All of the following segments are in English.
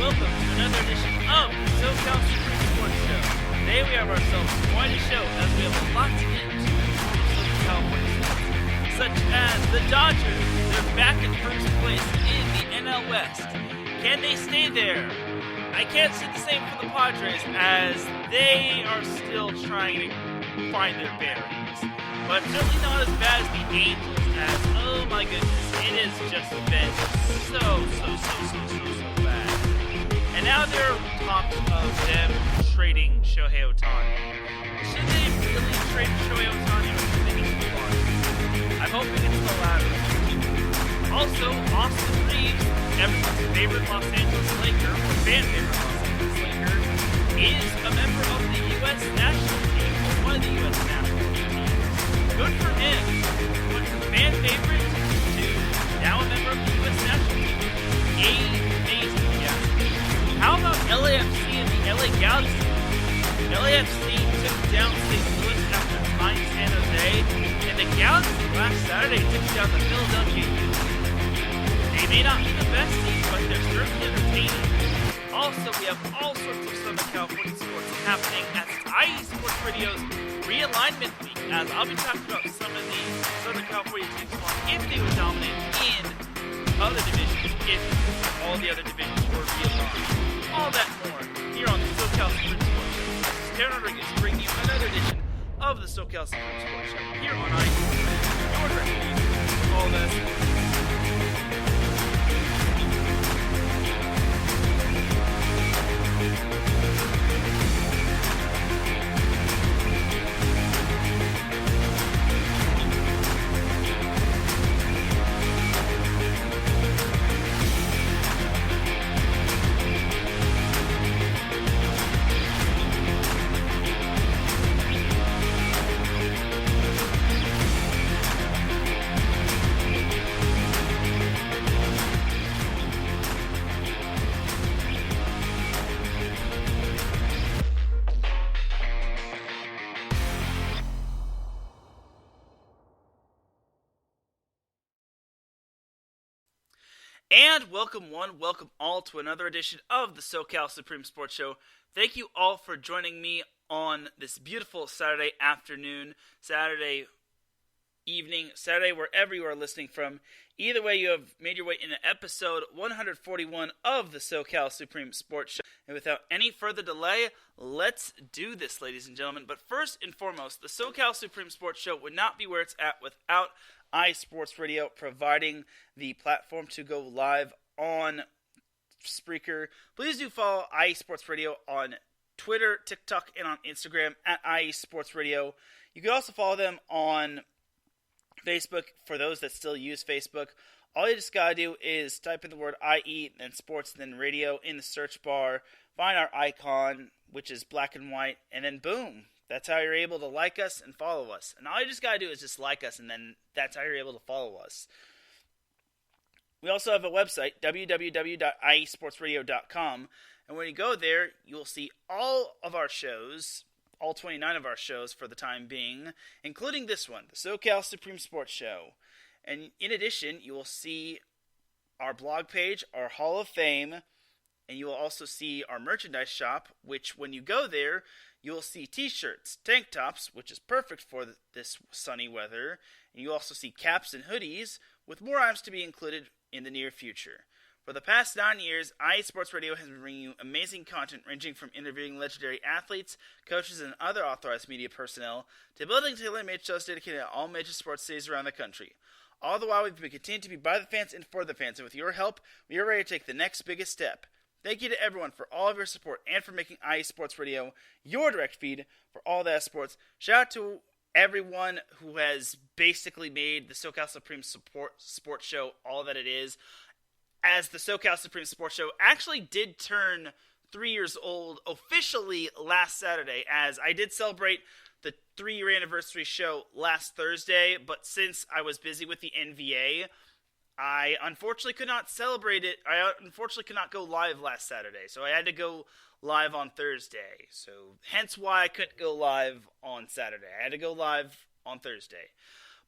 welcome to another edition of the SoCal Supreme Sports Show. Today we have ourselves quite a show as we have a lot to get into SoCal sports, such as the Dodgers. They're back in first place in the NL West. Can they stay there? I can't say the same for the Padres as they are still trying to find their bearings. But certainly not as bad as the Angels as, oh my goodness, it has just been so bad. And now there are talks of them trading Shohei Ohtani. Should they really trade Shohei Ohtani or should they just move on? I'm hoping it's the latter. Also, Austin Reeves, everyone's favorite Los Angeles Laker, or fan favorite Los Angeles Laker, is a member of the U.S. national team, or one of the U.S. national teams. Good for him. Went from fan favorite to now a member of the U.S. national team. Amazing, yeah. How about LAFC and the LA Galaxy? LAFC took down St. Louis after tying San Jose, and the Galaxy last Saturday took down the Philadelphia Union. They may not be the best team, but they're certainly entertaining. Also, we have all sorts of Southern California sports happening at IE Sports Radio's Realignment Week, as I'll be talking about some of the Southern California teams if they would dominate in other divisions, if all the other divisions were realigned. All that more here on the SoCal Supreme Sports Show. This is Teran Rodriguez bringing you another edition of the SoCal Supreme Sports Show here on IE Sports Radio. Your direct news, all that. And welcome all to another edition of the SoCal Supreme Sports Show. Thank you all for joining me on this beautiful Saturday afternoon, Saturday evening, Saturday wherever you are listening from. Either way, you have made your way into episode 141 of the SoCal Supreme Sports Show. And without any further delay, let's do this, ladies and gentlemen. But first and foremost, the SoCal Supreme Sports Show would not be where it's at without iSports Radio providing the platform to go live on Spreaker. Please do follow iSports Radio on Twitter, TikTok, and on Instagram at iSports Radio. You can also follow them on Facebook for those that still use Facebook. All you just gotta do is type in the word IE, then sports, then radio in the search bar. Find our icon, which is black and white, and then boom. That's how you're able to like us and follow us. And all you just got to do is just like us, and then that's how you're able to follow us. We also have a website, www.iesportsradio.com. And when you go there, you'll see all of our shows, all 29 of our shows for the time being, including this one, the SoCal Supreme Sports Show. And in addition, you will see our blog page, our Hall of Fame, and you will also see our merchandise shop, which when you go there, you will see t-shirts, tank tops, which is perfect for this sunny weather, and you also see caps and hoodies, with more items to be included in the near future. For the past 9 years, IE Sports Radio has been bringing you amazing content ranging from interviewing legendary athletes, coaches, and other authorized media personnel, to building tailor-made shows dedicated to all major sports cities around the country. All the while, we've been continuing to be by the fans and for the fans, and with your help, we are ready to take the next biggest step. Thank you to everyone for all of your support and for making IE Sports Radio your direct feed for all that sports. Shout out to everyone who has basically made the SoCal Supreme Sports Show all that it is. As the SoCal Supreme Sports Show actually did turn 3 years old officially last Saturday, as I did celebrate the 3-year anniversary show last Thursday, but since I was busy with the NBA, I unfortunately could not celebrate it. I unfortunately could not go live last Saturday, so I had to go live on Thursday. So hence why I couldn't go live on Saturday. I had to go live on Thursday.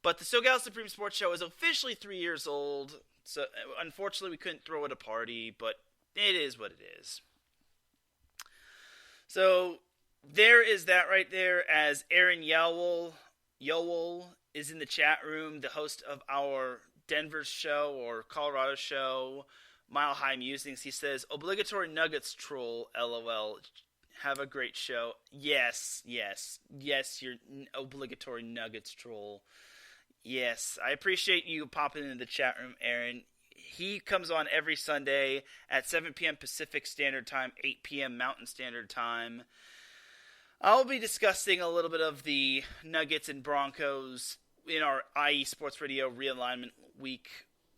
But the SoCal Supreme Sports Show is officially 3 years old, so unfortunately we couldn't throw it a party, but it is what it is. So there is that right there, as Aaron Yowell is in the chat room, the host of our Denver show or Colorado show, Mile High Musings. He says, obligatory Nuggets troll, LOL. Have a great show. Yes, you're obligatory Nuggets troll. Yes, I appreciate you popping into the chat room, Aaron. He comes on every Sunday at 7 p.m. Pacific Standard Time, 8 p.m. Mountain Standard Time. I'll be discussing a little bit of the Nuggets and Broncos in our IE Sports Radio Realignment Week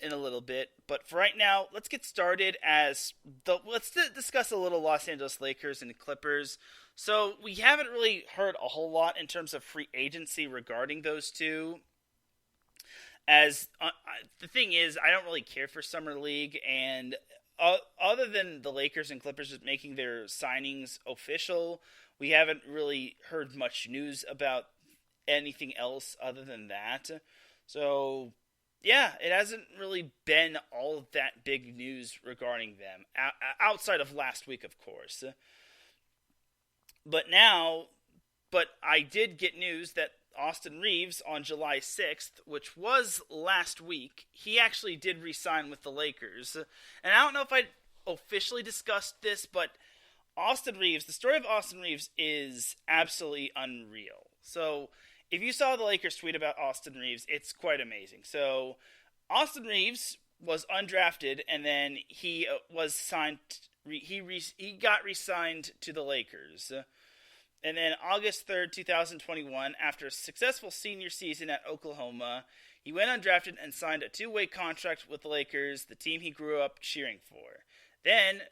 in a little bit. But for right now, let's get started let's discuss a little Los Angeles Lakers and Clippers. So we haven't really heard a whole lot in terms of free agency regarding those two. As the thing is, I don't really care for Summer League, and other than the Lakers and Clippers just making their signings official, we haven't really heard much news about anything else other than that. So, yeah, it hasn't really been all that big news regarding them, outside of last week, of course. But I did get news that Austin Reeves on July 6th, which was last week, he actually did re-sign with the Lakers. And I don't know if I officially discussed this, but the story of Austin Reeves is absolutely unreal. So if you saw the Lakers tweet about Austin Reeves, it's quite amazing. So Austin Reeves was undrafted, and then he was signed. He got re-signed to the Lakers. And then August 3rd, 2021, after a successful senior season at Oklahoma, he went undrafted and signed a 2-way contract with the Lakers, the team he grew up cheering for. Then,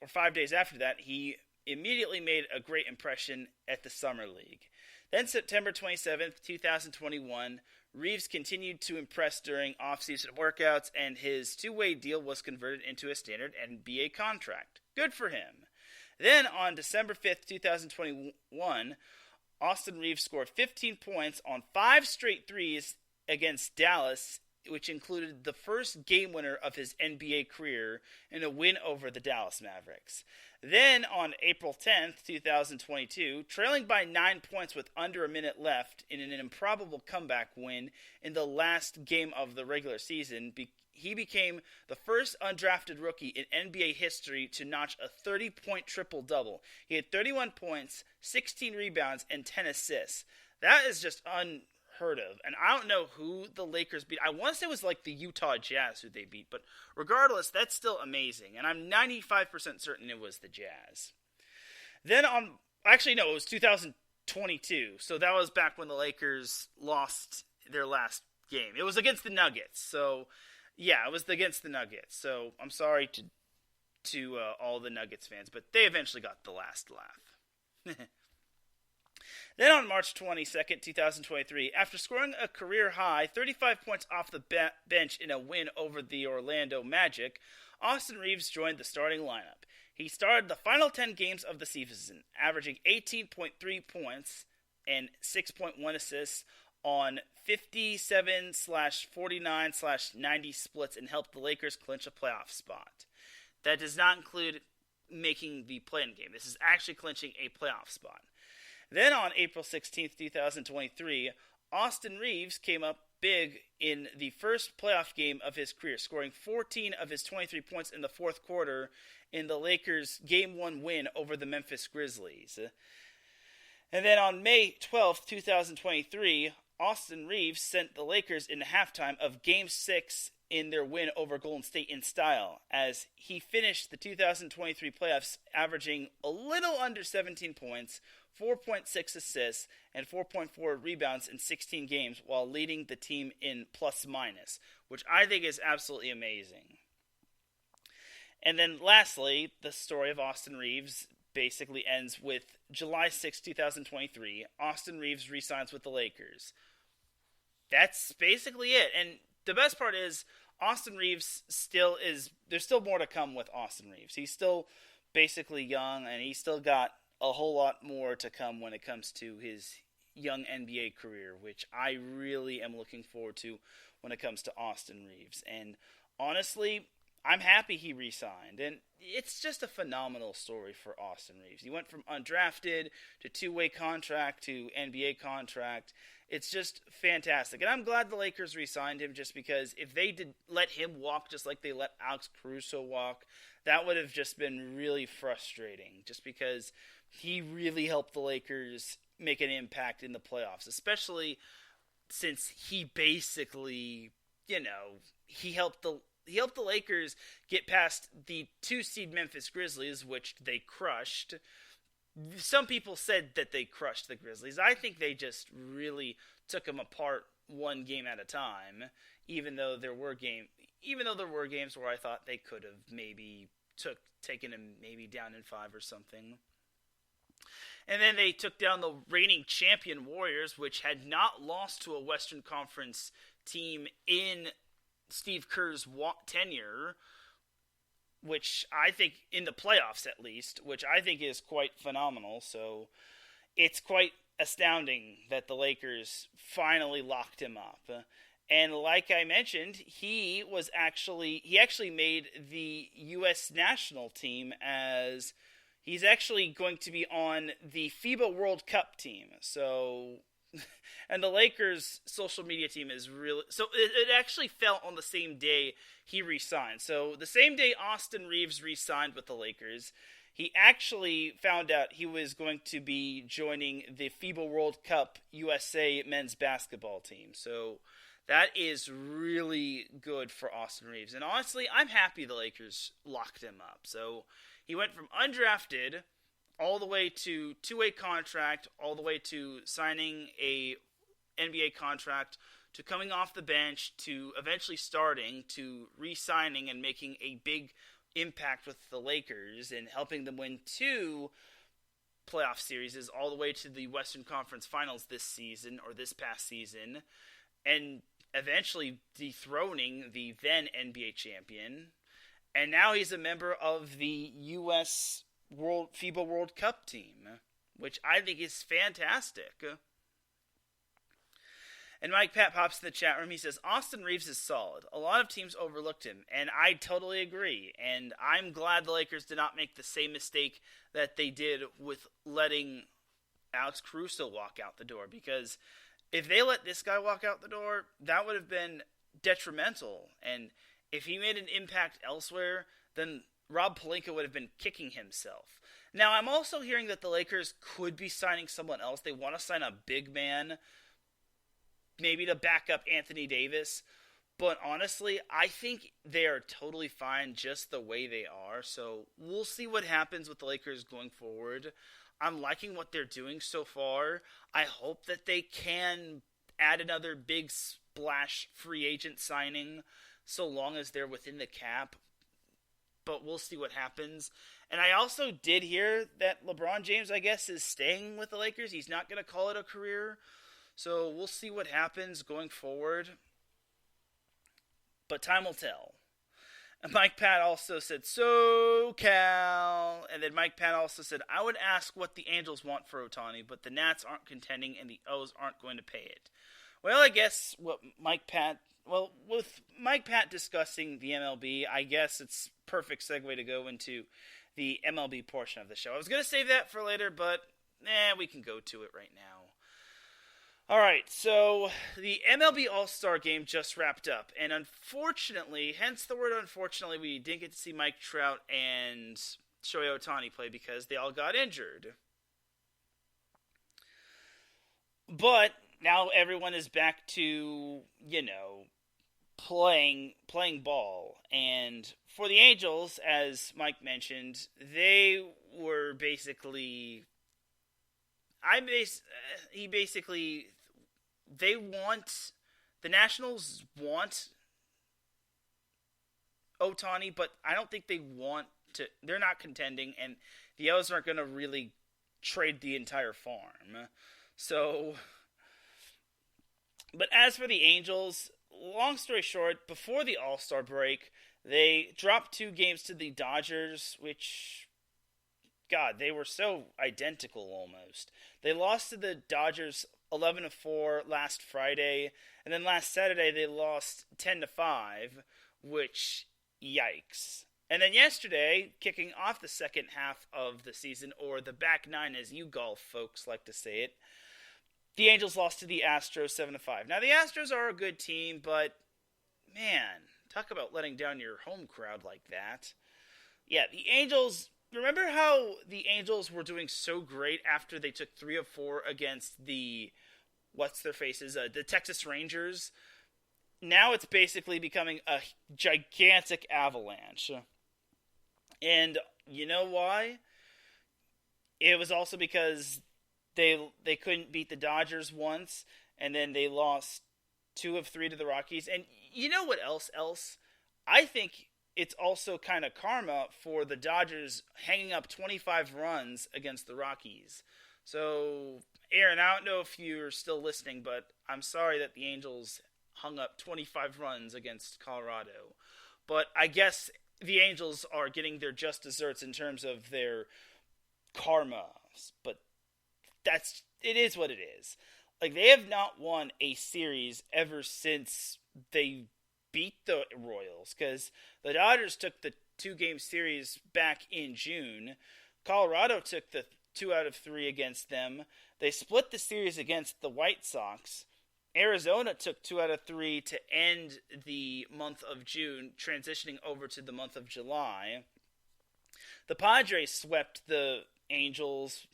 5 days after that, he immediately made a great impression at the Summer League. Then September 27th, 2021, Reeves continued to impress during off-season workouts, and his 2-way deal was converted into a standard NBA contract. Good for him. Then, on December 5th, 2021, Austin Reeves scored 15 points on 5 straight threes against Dallas, which included the first game winner of his NBA career in a win over the Dallas Mavericks. Then, on April 10th, 2022, trailing by 9 points with under a minute left in an improbable comeback win in the last game of the regular season, he became the first undrafted rookie in NBA history to notch a 30-point triple-double. He had 31 points, 16 rebounds, and 10 assists. That is just unheard of. And I don't know who the Lakers beat. I want to say it was like the Utah Jazz who they beat. But regardless, that's still amazing. And I'm 95% certain it was the Jazz. Then it was 2022. So that was back when the Lakers lost their last game. It was against the Nuggets. So yeah, it was against the Nuggets, so I'm sorry to all the Nuggets fans, but they eventually got the last laugh. Then on March 22nd, 2023, after scoring a career-high 35 points off the bench in a win over the Orlando Magic, Austin Reeves joined the starting lineup. He started the final 10 games of the season, averaging 18.3 points and 6.1 assists on 57/49/90 splits and helped the Lakers clinch a playoff spot. That does not include making the play-in game. This is actually clinching a playoff spot. Then on April 16th, 2023, Austin Reeves came up big in the first playoff game of his career, scoring 14 of his 23 points in the fourth quarter in the Lakers' Game 1 win over the Memphis Grizzlies. And then on May 12th, 2023, Austin Reeves sent the Lakers into halftime of Game 6 in their win over Golden State in style, as he finished the 2023 playoffs averaging a little under 17 points, 4.6 assists, and 4.4 rebounds in 16 games while leading the team in plus-minus, which I think is absolutely amazing. And then lastly, the story of Austin Reeves basically ends with July 6, 2023. Austin Reeves re-signs with the Lakers. That's basically it. And the best part is Austin Reeves there's still more to come with Austin Reeves. He's still basically young, and he's still got a whole lot more to come when it comes to his young NBA career, which I really am looking forward to when it comes to Austin Reeves. And honestly, I'm happy he re-signed, and it's just a phenomenal story for Austin Reeves. He went from undrafted to two-way contract to NBA contract. It's just fantastic, and I'm glad the Lakers re-signed him, just because if they did let him walk just like they let Alex Caruso walk, that would have just been really frustrating, just because he really helped the Lakers make an impact in the playoffs, especially since he basically, he helped the Lakers get past the 2-seed Memphis Grizzlies, which they crushed. Some people said that they crushed the Grizzlies. I think they just really took them apart one game at a time, even though there were games where I thought they could have maybe taken them maybe down in 5 or something. And then they took down the reigning champion Warriors, which had not lost to a Western Conference team in Steve Kerr's tenure, which I think, in the playoffs at least, which I think is quite phenomenal. So it's quite astounding that the Lakers finally locked him up. And like I mentioned, he actually made the U.S. national team, as he's actually going to be on the FIBA World Cup team. So, and the Lakers' social media team is really... So it actually fell on the same day he re-signed. So the same day Austin Reeves re-signed with the Lakers, he actually found out he was going to be joining the FIBA World Cup USA men's basketball team. So that is really good for Austin Reeves. And honestly, I'm happy the Lakers locked him up. So he went from undrafted all the way to two-way contract, all the way to signing a NBA contract, to coming off the bench, to eventually starting, to re-signing and making a big impact with the Lakers and helping them win 2 playoff series, all the way to the Western Conference Finals this past season, and eventually dethroning the then NBA champion. And now he's a member of the U.S. FIBA World Cup team, which I think is fantastic. And Mike Pat pops in the chat room. He says, Austin Reeves is solid. A lot of teams overlooked him, and I totally agree. And I'm glad the Lakers did not make the same mistake that they did with letting Alex Caruso walk out the door, because if they let this guy walk out the door, that would have been detrimental. And if he made an impact elsewhere, then Rob Pelinka would have been kicking himself. Now, I'm also hearing that the Lakers could be signing someone else. They want to sign a big man, maybe to back up Anthony Davis. But honestly, I think they are totally fine just the way they are. So we'll see what happens with the Lakers going forward. I'm liking what they're doing so far. I hope that they can add another big splash free agent signing, so long as they're within the cap. But we'll see what happens. And I also did hear that LeBron James, I guess, is staying with the Lakers. He's not going to call it a career. So we'll see what happens going forward. But time will tell. And Mike Pat also said, SoCal. And then Mike Pat also said, I would ask what the Angels want for Ohtani, but the Nats aren't contending and the O's aren't going to pay it. Well, I guess with Mike Pat discussing the MLB, I guess it's perfect segue to go into the MLB portion of the show. I was going to save that for later, but we can go to it right now. All right, so the MLB All-Star Game just wrapped up, and unfortunately, hence the word unfortunately, we didn't get to see Mike Trout and Shohei Ohtani play because they all got injured. But now everyone is back to, playing ball. And for the Angels, as Mike mentioned, they were basically... The Nationals want Ohtani, but I don't think they want to. They're not contending, and the O's aren't going to really trade the entire farm. So, but as for the Angels, long story short, before the All-Star break, they dropped 2 games to the Dodgers, which, God, they were so identical almost. They lost to the Dodgers 11-4 last Friday, and then last Saturday they lost 10-5, which Yikes. And then yesterday, kicking off the second half of the season, or the back nine as you golf folks like to say it, the Angels lost to the Astros 7-5. Now, the Astros are a good team, but, man, talk about letting down your home crowd like that. Yeah, the Angels, remember how the Angels were doing so great after they took 3 of 4 against the, the Texas Rangers? Now it's basically becoming a gigantic avalanche. And you know why? It was also because they couldn't beat the Dodgers once, and then they lost 2 of 3 to the Rockies. And you know what else? I think it's also kind of karma for the Dodgers hanging up 25 runs against the Rockies. So, Aaron, I don't know if you're still listening, but I'm sorry that the Angels hung up 25 runs against Colorado. But I guess the Angels are getting their just desserts in terms of their karma. But it is what it is. Like, they have not won a series ever since they beat the Royals, because the Dodgers took the 2-game series back in June. Colorado took the 2 out of 3 against them. They split the series against the White Sox. Arizona took 2 out of 3 to end the month of June, transitioning over to the month of July. The Padres swept the Angels,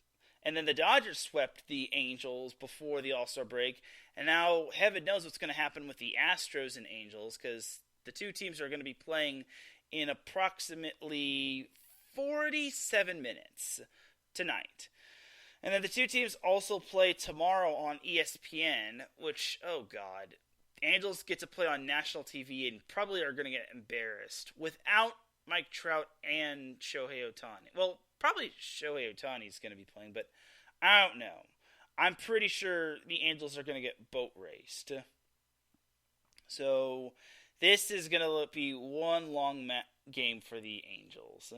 and then the Dodgers swept the Angels before the All-Star break. And now heaven knows what's going to happen with the Astros and Angels, because the two teams are going to be playing in approximately 47 minutes tonight. And then the two teams also play tomorrow on ESPN, which, oh God, Angels get to play on national TV and probably are going to get embarrassed without Mike Trout and Shohei Ohtani. Well, probably Shohei Ohtani is going to be playing, but I don't know. I'm pretty sure the Angels are going to get boat raced. So this is going to be one long game for the Angels.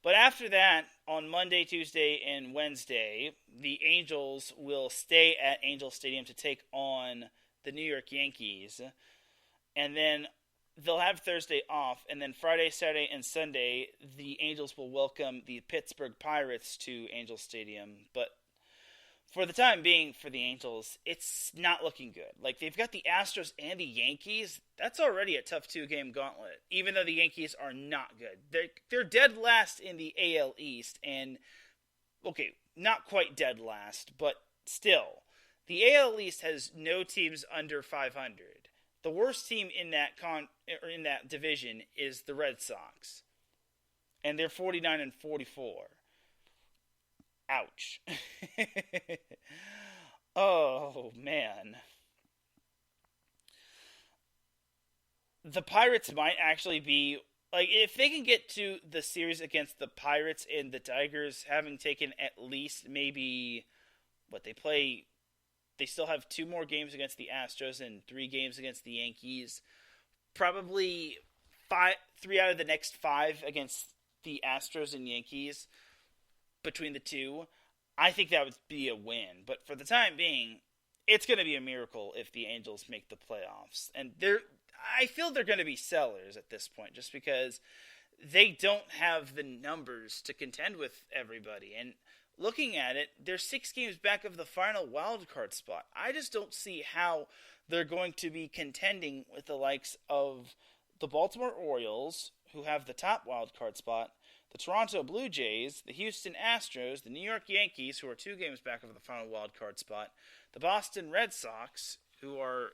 But after that, on Monday, Tuesday, and Wednesday, the Angels will stay at Angel Stadium to take on the New York Yankees. And then they'll have Thursday off. And then Friday, Saturday, and Sunday, the Angels will welcome the Pittsburgh Pirates to Angel Stadium. But for the time being, for the Angels, it's not looking good. Like, they've got the Astros and the Yankees. That's already a tough 2-game gauntlet, even though the Yankees are not good. They're dead last in the AL East, and, okay, not quite dead last, but still. The AL East has no teams under 500. The worst team in that division is the Red Sox, and they're 49-44. Ouch. Oh, man. The Pirates might actually be, like, if they can get to the series against the Pirates and the Tigers, having taken at least maybe, they still have 2 more games against the Astros and 3 games against the Yankees. Probably 3 out of the next 5 against the Astros and Yankees. Between the two, I think that would be a win. But for the time being, it's going to be a miracle if the Angels make the playoffs. And I feel they're going to be sellers at this point, just because they don't have the numbers to contend with everybody. And looking at it, they're 6 games back of the final wild card spot. I just don't see how they're going to be contending with the likes of the Baltimore Orioles, who have the top wild card spot, the Toronto Blue Jays, the Houston Astros, the New York Yankees, who are 2 games back of the final wild card spot, the Boston Red Sox, who are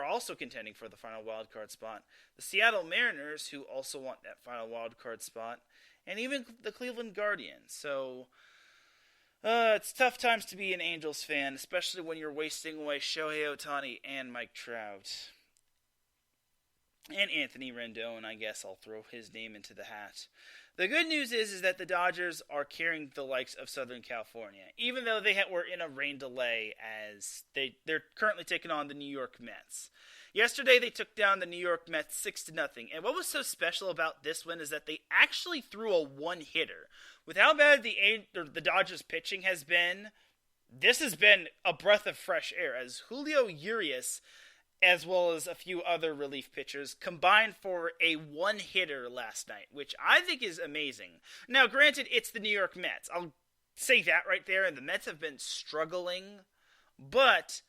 also contending for the final wild card spot, the Seattle Mariners, who also want that final wild card spot, and even the Cleveland Guardians. So it's tough times to be an Angels fan, especially when you're wasting away Shohei Ohtani and Mike Trout. And Anthony Rendon, I guess I'll throw his name into the hat. The good news is that the Dodgers are carrying the likes of Southern California, even though they were in a rain delay, as they're currently taking on the New York Mets. Yesterday, they took down the New York Mets 6-0, and what was so special about this win is that they actually threw a one-hitter. With how bad the Dodgers pitching has been, this has been a breath of fresh air, as Julio Urias as well as a few other relief pitchers, combined for a one-hitter last night, which I think is amazing. Now, granted, it's the New York Mets. I'll say that right there, and the Mets have been struggling, but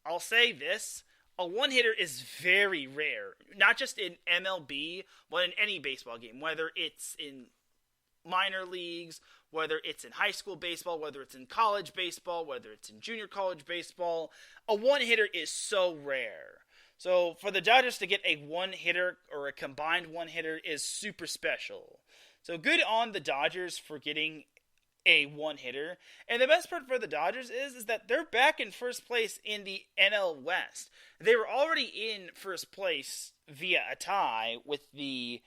I'll say this. A one-hitter is very rare, not just in MLB, but in any baseball game, whether it's in minor leagues, whether it's in high school baseball, whether it's in college baseball, whether it's in junior college baseball. A one-hitter is so rare. So for the Dodgers to get a one-hitter or a combined one-hitter is super special. So good on the Dodgers for getting a one-hitter. And the best part for the Dodgers is that they're back in first place in the NL West. They were already in first place via a tie with the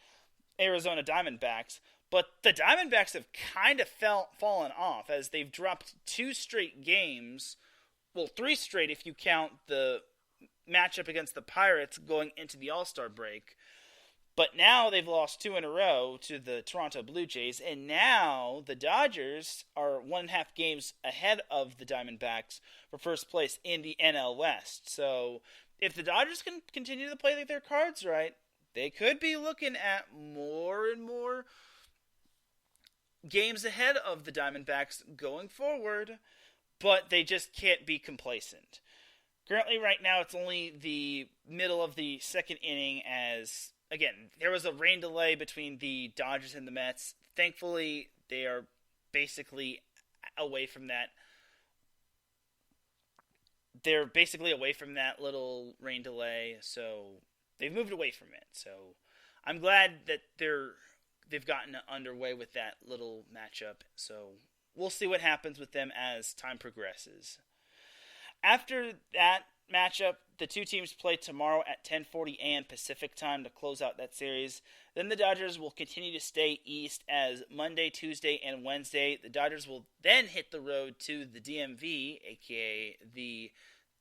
Arizona Diamondbacks, but the Diamondbacks have kind of fallen off as they've dropped 2 straight games. Well, 3 straight if you count the matchup against the Pirates going into the All-Star break. But now they've lost 2 in a row to the Toronto Blue Jays, and now the Dodgers are 1.5 games ahead of the Diamondbacks for first place in the NL West. So if the Dodgers can continue to play their cards right, they could be looking at more and more games ahead of the Diamondbacks going forward, but they just can't be complacent. Currently, right now, it's only the middle of the second inning as, again, there was a rain delay between the Dodgers and the Mets. Thankfully, they are basically away from that. They're basically away from that little rain delay, so they've moved away from it. So I'm glad that they've gotten underway with that little matchup. So we'll see what happens with them as time progresses. After that matchup, the 2 teams play tomorrow at 10:40 a.m. Pacific time to close out that series. Then the Dodgers will continue to stay east as Monday, Tuesday, and Wednesday. The Dodgers will then hit the road to the DMV, aka the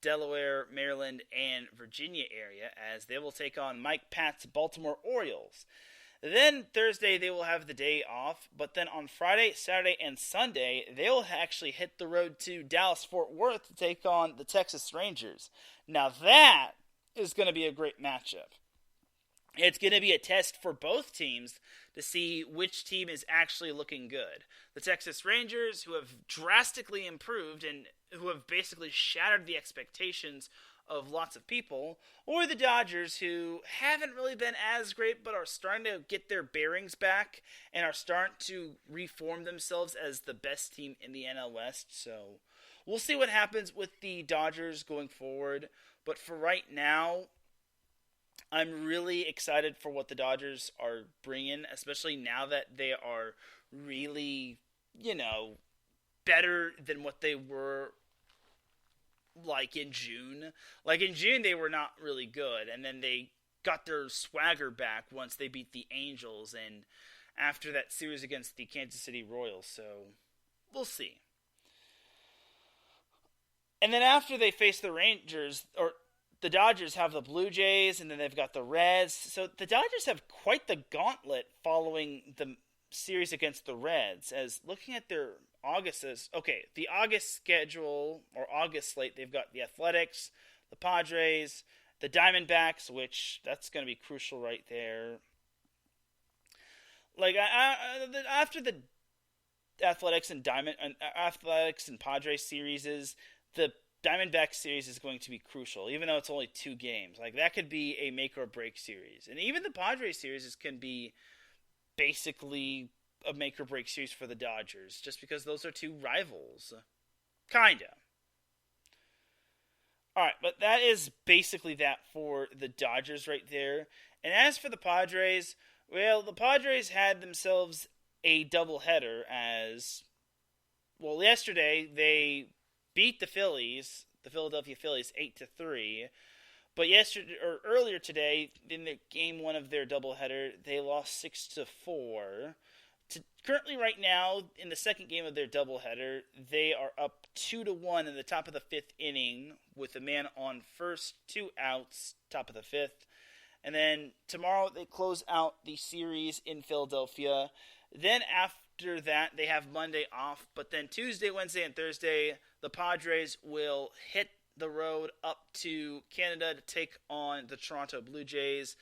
Delaware, Maryland, and Virginia area, as they will take on Mike Pat's Baltimore Orioles. Then Thursday they will have the day off, but then on Friday, Saturday, and Sunday they will actually hit the road to Dallas-Fort Worth to take on the Texas Rangers. Now that is going to be a great matchup. It's going to be a test for both teams to see which team is actually looking good. The Texas Rangers, who have drastically improved and who have basically shattered the expectations of lots of people, or the Dodgers, who haven't really been as great but are starting to get their bearings back and are starting to reform themselves as the best team in the NL West. So we'll see what happens with the Dodgers going forward, but for right now, I'm really excited for what the Dodgers are bringing, especially now that they are really, better than what they were like in June. Like in June, they were not really good, and then they got their swagger back once they beat the Angels and after that series against the Kansas City Royals. So we'll see. And then after they face the Rangers, or the Dodgers have the Blue Jays, and then they've got the Reds. So the Dodgers have quite the gauntlet following the series against the Reds. As looking at their the August schedule, or August slate, they've got the Athletics, the Padres, the Diamondbacks, which that's going to be crucial right there. Like after the Athletics and Padres series, the Diamondback series is going to be crucial, even though it's only 2 games. Like that could be a make or break series, and even the Padres series can be basically a make or break series for the Dodgers, just because those are 2 rivals. Kinda. Alright, but that is basically that for the Dodgers right there. And as for the Padres, well, the Padres had themselves a doubleheader as, well, yesterday they beat the Philadelphia Phillies 8-3. But earlier today, in the game 1 of their doubleheader, they lost 6-4. Currently, right now, in the second game of their doubleheader, they are up 2-1 in the top of the 5th inning with a man on first, 2 outs, top of the 5th. And then tomorrow they close out the series in Philadelphia. Then after that, they have Monday off. But then Tuesday, Wednesday, and Thursday, the Padres will hit the road up to Canada to take on the Toronto Blue Jays.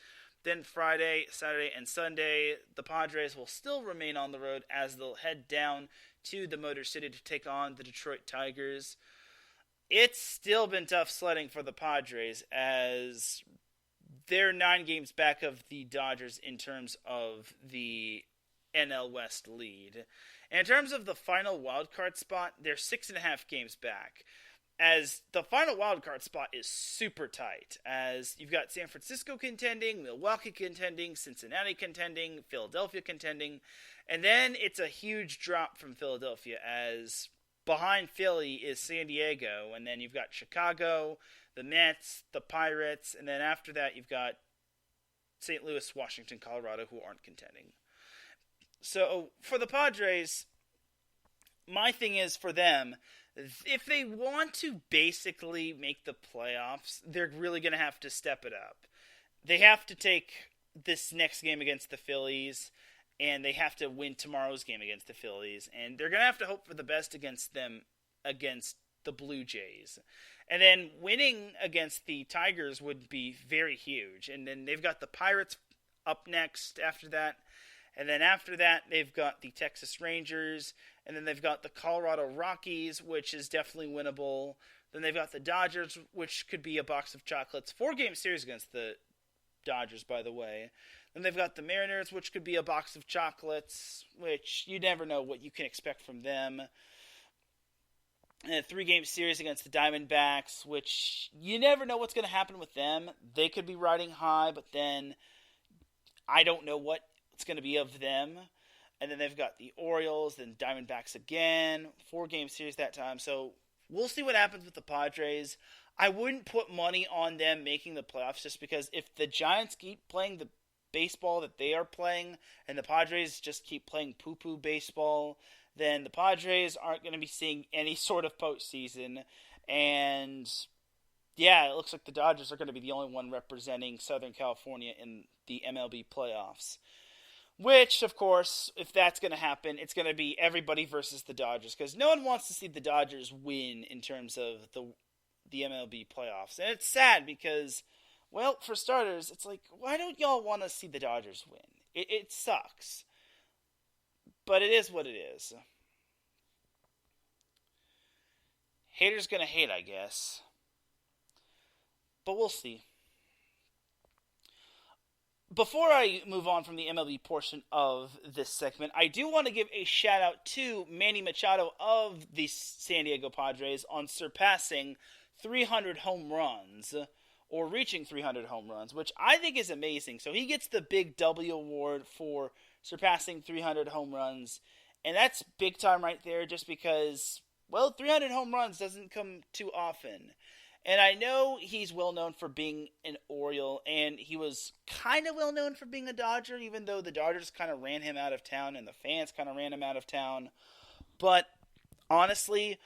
Then Friday, Saturday, and Sunday, the Padres will still remain on the road as they'll head down to the Motor City to take on the Detroit Tigers. It's still been tough sledding for the Padres as they're 9 games back of the Dodgers in terms of the NL West lead. And in terms of the final wildcard spot, they're 6.5 games back. As the final wildcard spot is super tight, as you've got San Francisco contending, Milwaukee contending, Cincinnati contending, Philadelphia contending, and then it's a huge drop from Philadelphia, as behind Philly is San Diego, and then you've got Chicago, the Mets, the Pirates, and then after that you've got St. Louis, Washington, Colorado, who aren't contending. So for the Padres, my thing is for them, if they want to basically make the playoffs, they're really going to have to step it up. They have to take this next game against the Phillies, and they have to win tomorrow's game against the Phillies, and they're going to have to hope for the best against them, against the Blue Jays. And then winning against the Tigers would be very huge. And then they've got the Pirates up next after that. And then after that, they've got the Texas Rangers. And then they've got the Colorado Rockies, which is definitely winnable. Then they've got the Dodgers, which could be a box of chocolates. 4-game series against the Dodgers, by the way. Then they've got the Mariners, which could be a box of chocolates, which you never know what you can expect from them. And a 3-game series against the Diamondbacks, which you never know what's going to happen with them. They could be riding high, but then I don't know what it's going to be of them. And then they've got the Orioles, then Diamondbacks again. 4-game series that time. So we'll see what happens with the Padres. I wouldn't put money on them making the playoffs just because if the Giants keep playing the baseball that they are playing and the Padres just keep playing poo-poo baseball, then the Padres aren't going to be seeing any sort of postseason. And yeah, it looks like the Dodgers are going to be the only one representing Southern California in the MLB playoffs. Which, of course, if that's going to happen, it's going to be everybody versus the Dodgers. Because no one wants to see the Dodgers win in terms of the MLB playoffs. And it's sad because, well, for starters, it's like, why don't y'all want to see the Dodgers win? It sucks. But it is what it is. Haters going to hate, I guess. But we'll see. Before I move on from the MLB portion of this segment, I do want to give a shout out to Manny Machado of the San Diego Padres on surpassing 300 home runs, or reaching 300 home runs, which I think is amazing. So he gets the Big W award for surpassing 300 home runs, and that's big time right there just because, well, 300 home runs doesn't come too often. And I know he's well known for being an Oriole, and he was kind of well known for being a Dodger, even though the Dodgers kind of ran him out of town and the fans kind of ran him out of town. But honestly,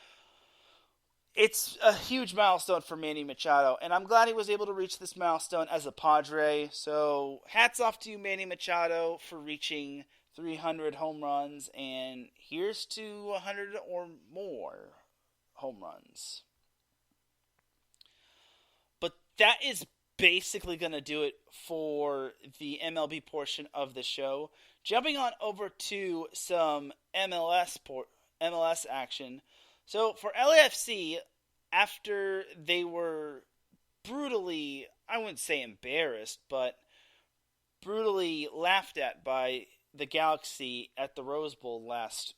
it's a huge milestone for Manny Machado, and I'm glad he was able to reach this milestone as a Padre. So hats off to you, Manny Machado, for reaching 300 home runs, and here's to 100 or more home runs. That is basically going to do it for the MLB portion of the show. Jumping on over to some MLS action. So for LAFC, after they were brutally, I wouldn't say embarrassed, but brutally laughed at by the Galaxy at the Rose Bowl last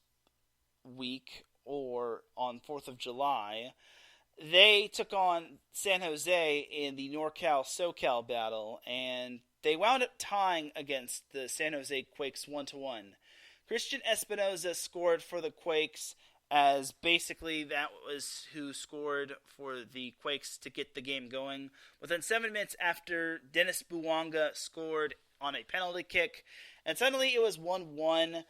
week or on 4th of July, they took on San Jose in the NorCal-SoCal battle, and they wound up tying against the San Jose Quakes 1-1. Christian Espinoza scored for the Quakes, as basically that was who scored for the Quakes to get the game going. Within 7 minutes after, Dennis Bouanga scored on a penalty kick, and suddenly it was 1-1,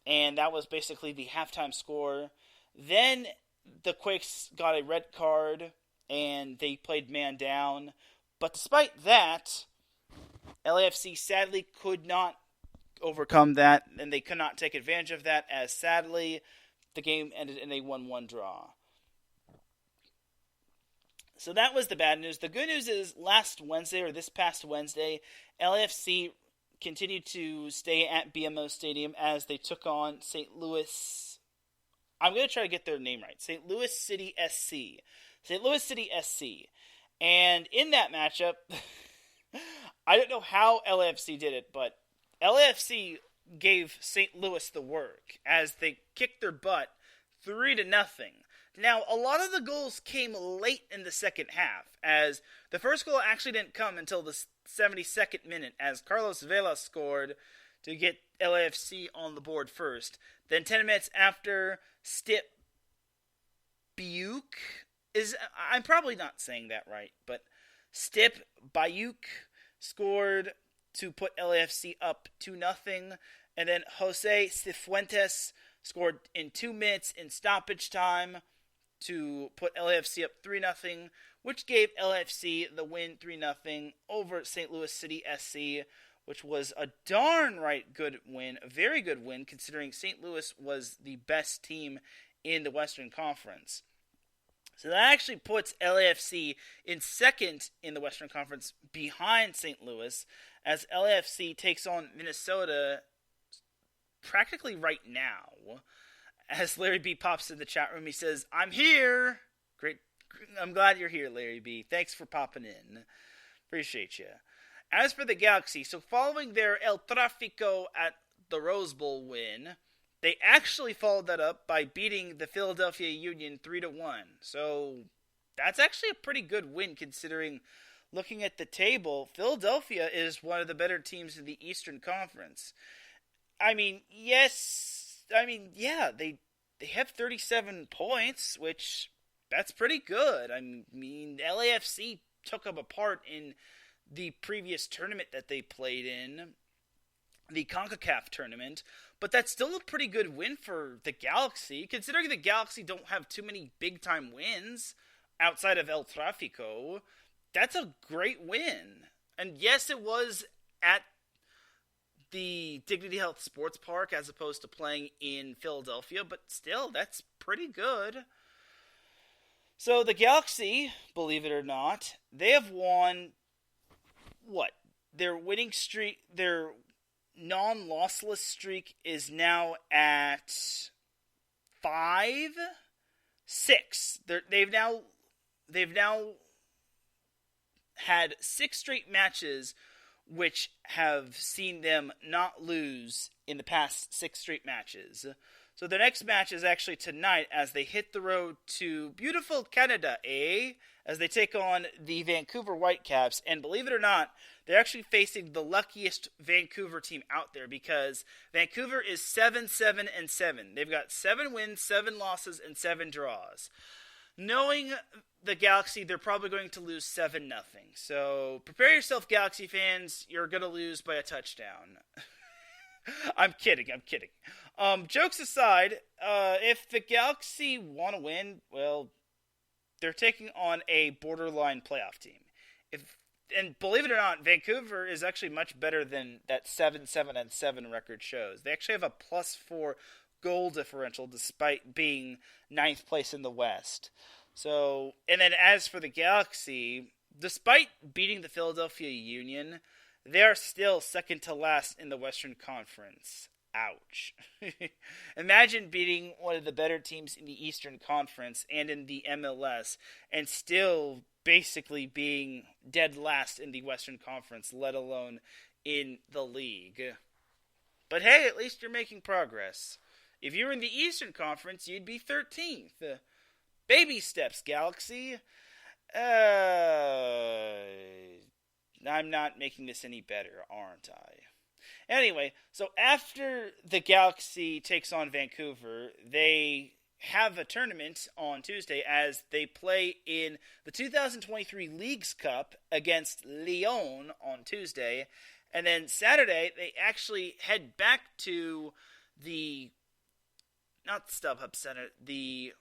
and that was basically the halftime score. Then the Quakes got a red card, and they played man down. But despite that, LAFC sadly could not overcome that, and they could not take advantage of that, as sadly the game ended in a 1-1 draw. So that was the bad news. The good news is this past Wednesday, LAFC continued to stay at BMO Stadium as they took on St. Louis. I'm going to try to get their name right. St. Louis City SC. St. Louis City SC. And in that matchup, I don't know how LAFC did it, but LAFC gave St. Louis the work as they kicked their butt 3-0. Now, a lot of the goals came late in the second half, as the first goal actually didn't come until the 72nd minute, as Carlos Vela scored to get LAFC on the board first. Then 10 minutes after, I'm probably not saying that right, but Stip Bayuk scored to put LAFC up 2-0, and then Jose Cifuentes scored in 2 minutes in stoppage time to put LAFC up 3-0, which gave LAFC the win 3-0 over St. Louis City SC, which was a darn right good win, a very good win, considering St. Louis was the best team in the Western Conference. So that actually puts LAFC in second in the Western Conference behind St. Louis, as LAFC takes on Minnesota practically right now. As Larry B pops in the chat room, he says, "I'm here." Great. I'm glad you're here, Larry B. Thanks for popping in. Appreciate you. As for the Galaxy, so following their El Tráfico at the Rose Bowl win, they actually followed that up by beating the Philadelphia Union 3-1. So that's actually a pretty good win, considering, looking at the table, Philadelphia is one of the better teams in the Eastern Conference. They have 37 points, which that's pretty good. LAFC took them apart in the previous tournament that they played in, the CONCACAF tournament, but that's still a pretty good win for the Galaxy, considering the Galaxy don't have too many big-time wins outside of El Tráfico. That's a great win. And yes, it was at the Dignity Health Sports Park as opposed to playing in Philadelphia, but still, that's pretty good. So the Galaxy, believe it or not, they have won, their winning streak, their non-lossless streak is now at 6. They've now had 6 straight matches which have seen them not lose in the past 6 straight matches. So their next match is actually tonight as they hit the road to beautiful Canada, as they take on the Vancouver Whitecaps. And believe it or not, they're actually facing the luckiest Vancouver team out there, because Vancouver is 7-7-7. They've got 7 wins, 7 losses, and 7 draws. Knowing the Galaxy, they're probably going to lose 7-0. So prepare yourself, Galaxy fans. You're going to lose by a touchdown. I'm kidding. Jokes aside, if the Galaxy want to win, well, they're taking on a borderline playoff team. And believe it or not, Vancouver is actually much better than that 7-7-7 record shows. They actually have a +4 goal differential despite being 9th place in the West. So, and then as for the Galaxy, despite beating the Philadelphia Union, they are still second to last in the Western Conference. Ouch. Imagine beating one of the better teams in the Eastern Conference and in the MLS and still basically being dead last in the Western Conference, let alone in the league. But hey, at least you're making progress. If you were in the Eastern Conference, you'd be 13th. Baby steps, Galaxy. I'm not making this any better, aren't I? Anyway, so after the Galaxy takes on Vancouver, they have a tournament on Tuesday as they play in the 2023 Leagues Cup against Lyon on Tuesday. And then Saturday, they actually head back to not the StubHub Center, the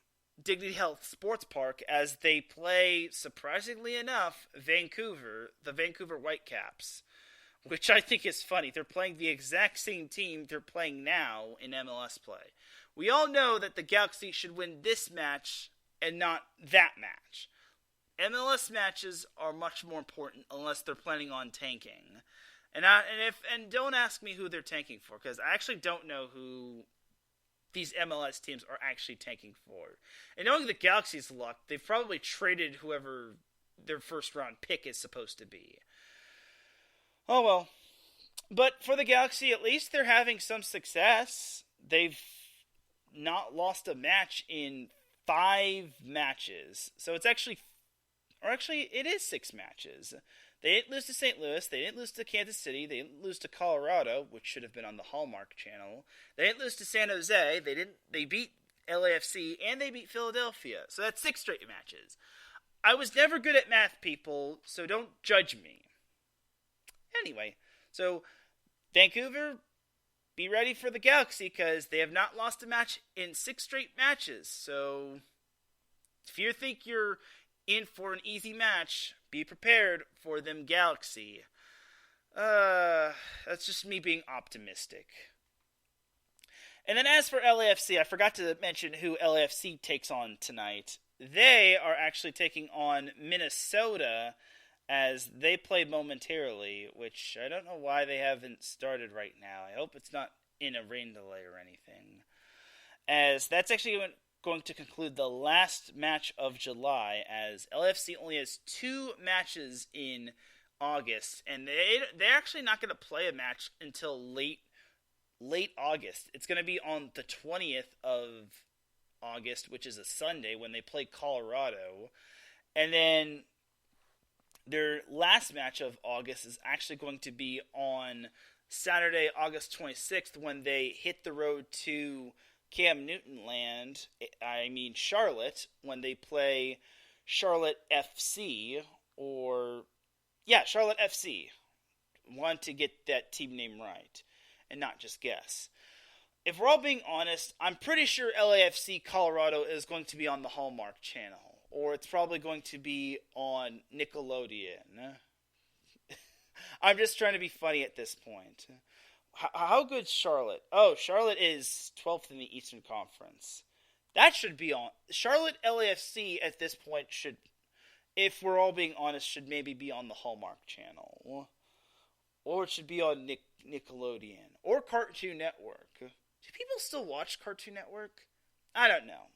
Dignity Health Sports Park, as they play, surprisingly enough, the Vancouver Whitecaps, which I think is funny. They're playing the exact same team they're playing now in MLS play. We all know that the Galaxy should win this match and not that match. MLS matches are much more important unless they're planning on tanking. And don't ask me who they're tanking for, because I actually don't know who these MLS teams are actually tanking for. And knowing the Galaxy's luck, they've probably traded whoever their first round pick is supposed to be. Oh well. But for the Galaxy, at least they're having some success. They've not lost a match in 5 matches. So it's actually it is 6 matches. They didn't lose to St. Louis. They didn't lose to Kansas City. They didn't lose to Colorado, which should have been on the Hallmark Channel. They didn't lose to San Jose. They beat LAFC, and they beat Philadelphia. So that's 6 straight matches. I was never good at math, people, so don't judge me. Anyway, so Vancouver, be ready for the Galaxy, because they have not lost a match in 6 straight matches. So if you think you're in for an easy match, be prepared for them Galaxy. That's just me being optimistic. And then as for LAFC, I forgot to mention who LAFC takes on tonight. They are actually taking on Minnesota as they play momentarily, which I don't know why they haven't started right now. I hope it's not in a rain delay or anything, as that's actually going to conclude the last match of July, as LAFC only has 2 matches in August, and they're actually not going to play a match until late August. It's going to be on the 20th of August, which is a Sunday, when they play Colorado, and then their last match of August is actually going to be on Saturday, August 26th, when they hit the road to Cam Newton land, Charlotte, when they play Charlotte FC, Charlotte FC. Want to get that team name right, and not just guess. If we're all being honest, I'm pretty sure LAFC Colorado is going to be on the Hallmark Channel, or it's probably going to be on Nickelodeon. I'm just trying to be funny at this point. How good's Charlotte? Oh, Charlotte is 12th in the Eastern Conference. That should be on. Charlotte LAFC at this point should, if we're all being honest, should maybe be on the Hallmark Channel. Or it should be on Nickelodeon. Or Cartoon Network. Do people still watch Cartoon Network? I don't know.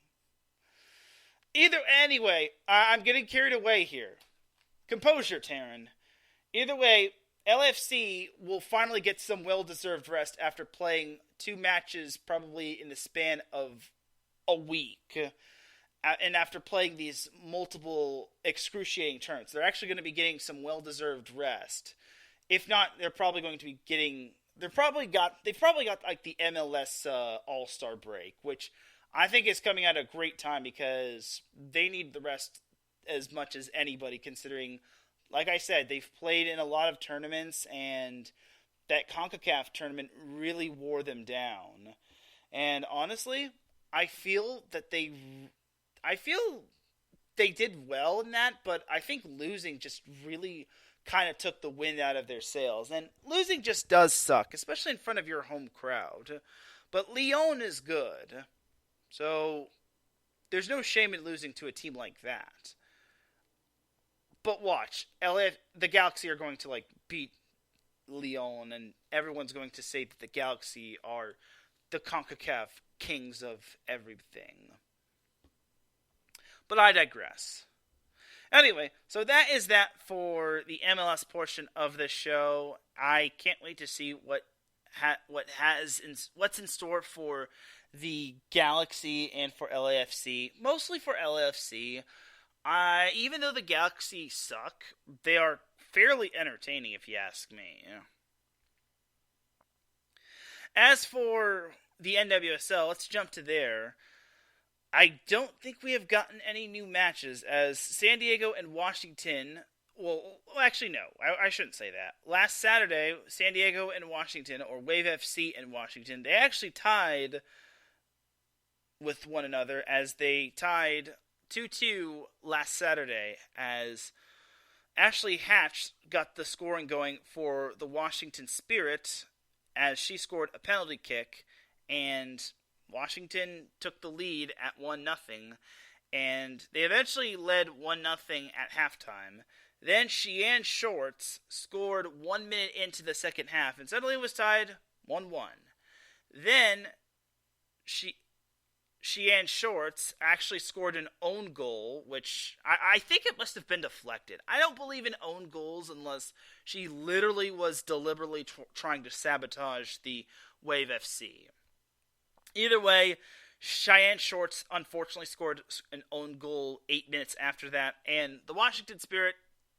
Anyway, I'm getting carried away here. Composure, Teran. Either way, LAFC will finally get some well-deserved rest after playing 2 matches probably in the span of a week. And after playing these multiple excruciating turns, they're actually going to be getting some well-deserved rest. If not, they're probably going to be getting... They've probably got like the MLS All-Star break, which I think is coming at a great time because they need the rest as much as anybody, considering, like I said, they've played in a lot of tournaments, and that CONCACAF tournament really wore them down. And honestly, I feel they did well in that, but I think losing just really kind of took the wind out of their sails. And losing just does suck, especially in front of your home crowd. But Lyon is good, so there's no shame in losing to a team like that. But watch, the Galaxy are going to beat Lyon, and everyone's going to say that the Galaxy are the CONCACAF kings of everything. But I digress. Anyway, so that is that for the MLS portion of the show. I can't wait to see what's in store for the Galaxy and for LAFC. Mostly for LAFC. Even though the Galaxy suck, they are fairly entertaining, if you ask me. As for the NWSL, let's jump to there. I don't think we have gotten any new matches, as San Diego and Washington... Well, actually, no. I shouldn't say that. Last Saturday, San Diego and Washington, or Wave FC and Washington, they actually tied with one another, as they tied 2-2 last Saturday, as Ashley Hatch got the scoring going for the Washington Spirit, as she scored a penalty kick, and Washington took the lead at 1-0, and they eventually led 1-0 at halftime. Then Sheehan Shorts scored 1 minute into the second half, and suddenly it was tied 1-1. Then Sheehan Shorts actually scored an own goal, which I think it must have been deflected. I don't believe in own goals unless she literally was deliberately trying to sabotage the Wave FC. Either way, Cheyenne Shorts unfortunately scored an own goal 8 minutes after that, and the Washington Spirit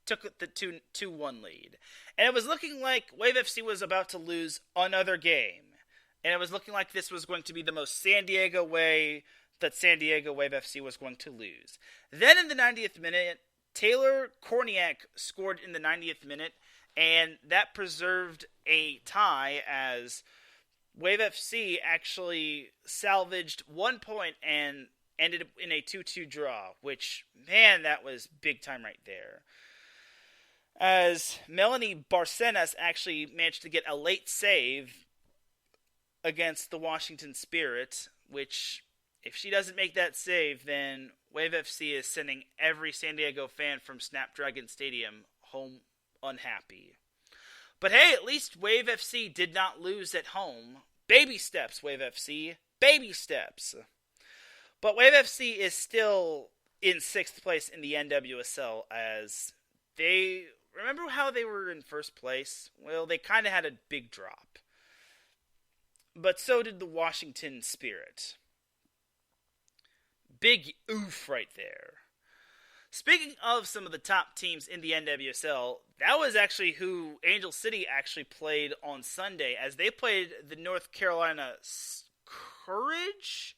took the 2-1 lead. And it was looking like Wave FC was about to lose another game. And it was looking like this was going to be the most San Diego way that San Diego Wave FC was going to lose. Then in the 90th minute, Taylor Korniak scored in the 90th minute, and that preserved a tie as Wave FC actually salvaged 1 point and ended in a 2-2 draw, which, man, that was big time right there. As Melanie Barcenas actually managed to get a late save against the Washington Spirit, which, if she doesn't make that save, then Wave FC is sending every San Diego fan from Snapdragon Stadium home unhappy. But hey, at least Wave FC did not lose at home. Baby steps, Wave FC. Baby steps. But Wave FC is still in 6th place in the NWSL as they... Remember how they were in first place? Well, they kind of had a big drop. But so did the Washington Spirit. Big oof right there. Speaking of some of the top teams in the NWSL, that was actually who Angel City actually played on Sunday, as they played the North Carolina Courage?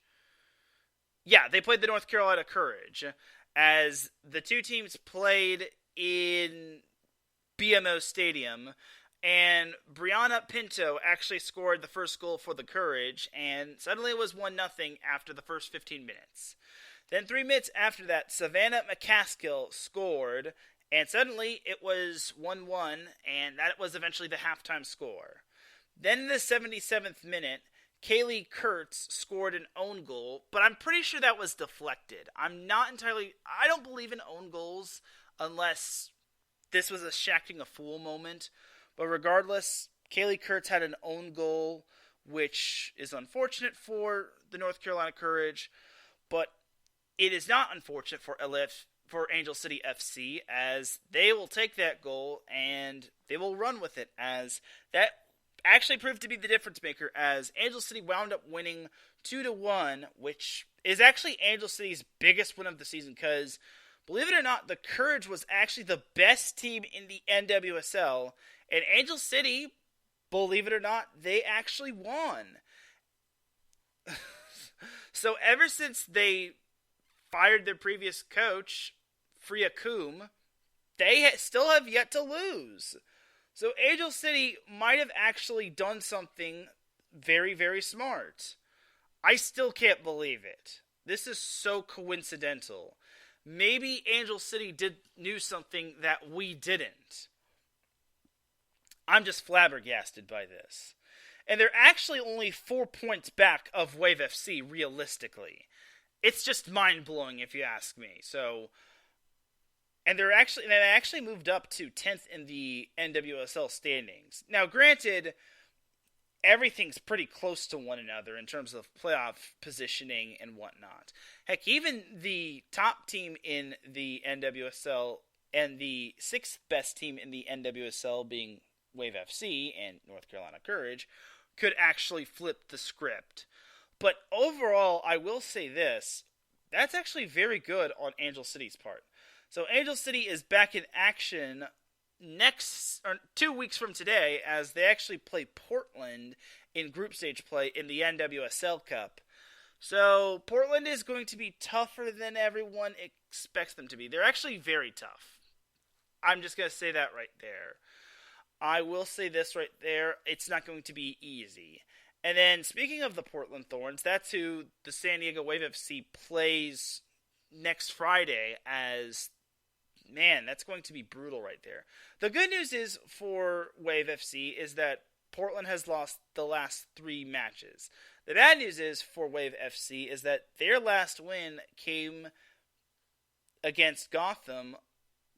Yeah, they played the North Carolina Courage, as the two teams played in BMO Stadium, and Brianna Pinto actually scored the first goal for the Courage, and suddenly it was 1-0 after the first 15 minutes. Then 3 minutes after that, Savannah McCaskill scored, and suddenly it was 1-1, and that was eventually the halftime score. Then in the 77th minute, Kaylee Kurtz scored an own goal, but I'm pretty sure that was deflected. I don't believe in own goals unless this was a shacking a fool moment. But regardless, Kaylee Kurtz had an own goal, which is unfortunate for the North Carolina Courage, but it is not unfortunate for Angel City FC, as they will take that goal and they will run with it, as that actually proved to be the difference maker, as Angel City wound up winning 2-1, which is actually Angel City's biggest win of the season, because believe it or not, the Courage was actually the best team in the NWSL, and Angel City, believe it or not, they actually won. So ever since they fired their previous coach, Freya Coombe, they still have yet to lose. So Angel City might have actually done something very, very smart. I still can't believe it. This is so coincidental. Maybe Angel City knew something that we didn't. I'm just flabbergasted by this. And they're actually only 4 points back of Wave FC, realistically. It's just mind-blowing if you ask me. And they actually moved up to 10th in the NWSL standings. Now, granted, everything's pretty close to one another in terms of playoff positioning and whatnot. Heck, even the top team in the NWSL and the 6th best team in the NWSL, being Wave FC and North Carolina Courage, could actually flip the script. But overall, I will say this, that's actually very good on Angel City's part. So Angel City is back in action 2 weeks from today, as they actually play Portland in group stage play in the NWSL Cup. So Portland is going to be tougher than everyone expects them to be. They're actually very tough. I'm just going to say that right there. I will say this right there, it's not going to be easy. And then, speaking of the Portland Thorns, that's who the San Diego Wave FC plays next Friday, as, man, that's going to be brutal right there. The good news is for Wave FC is that Portland has lost the last 3 matches. The bad news is for Wave FC is that their last win came against Gotham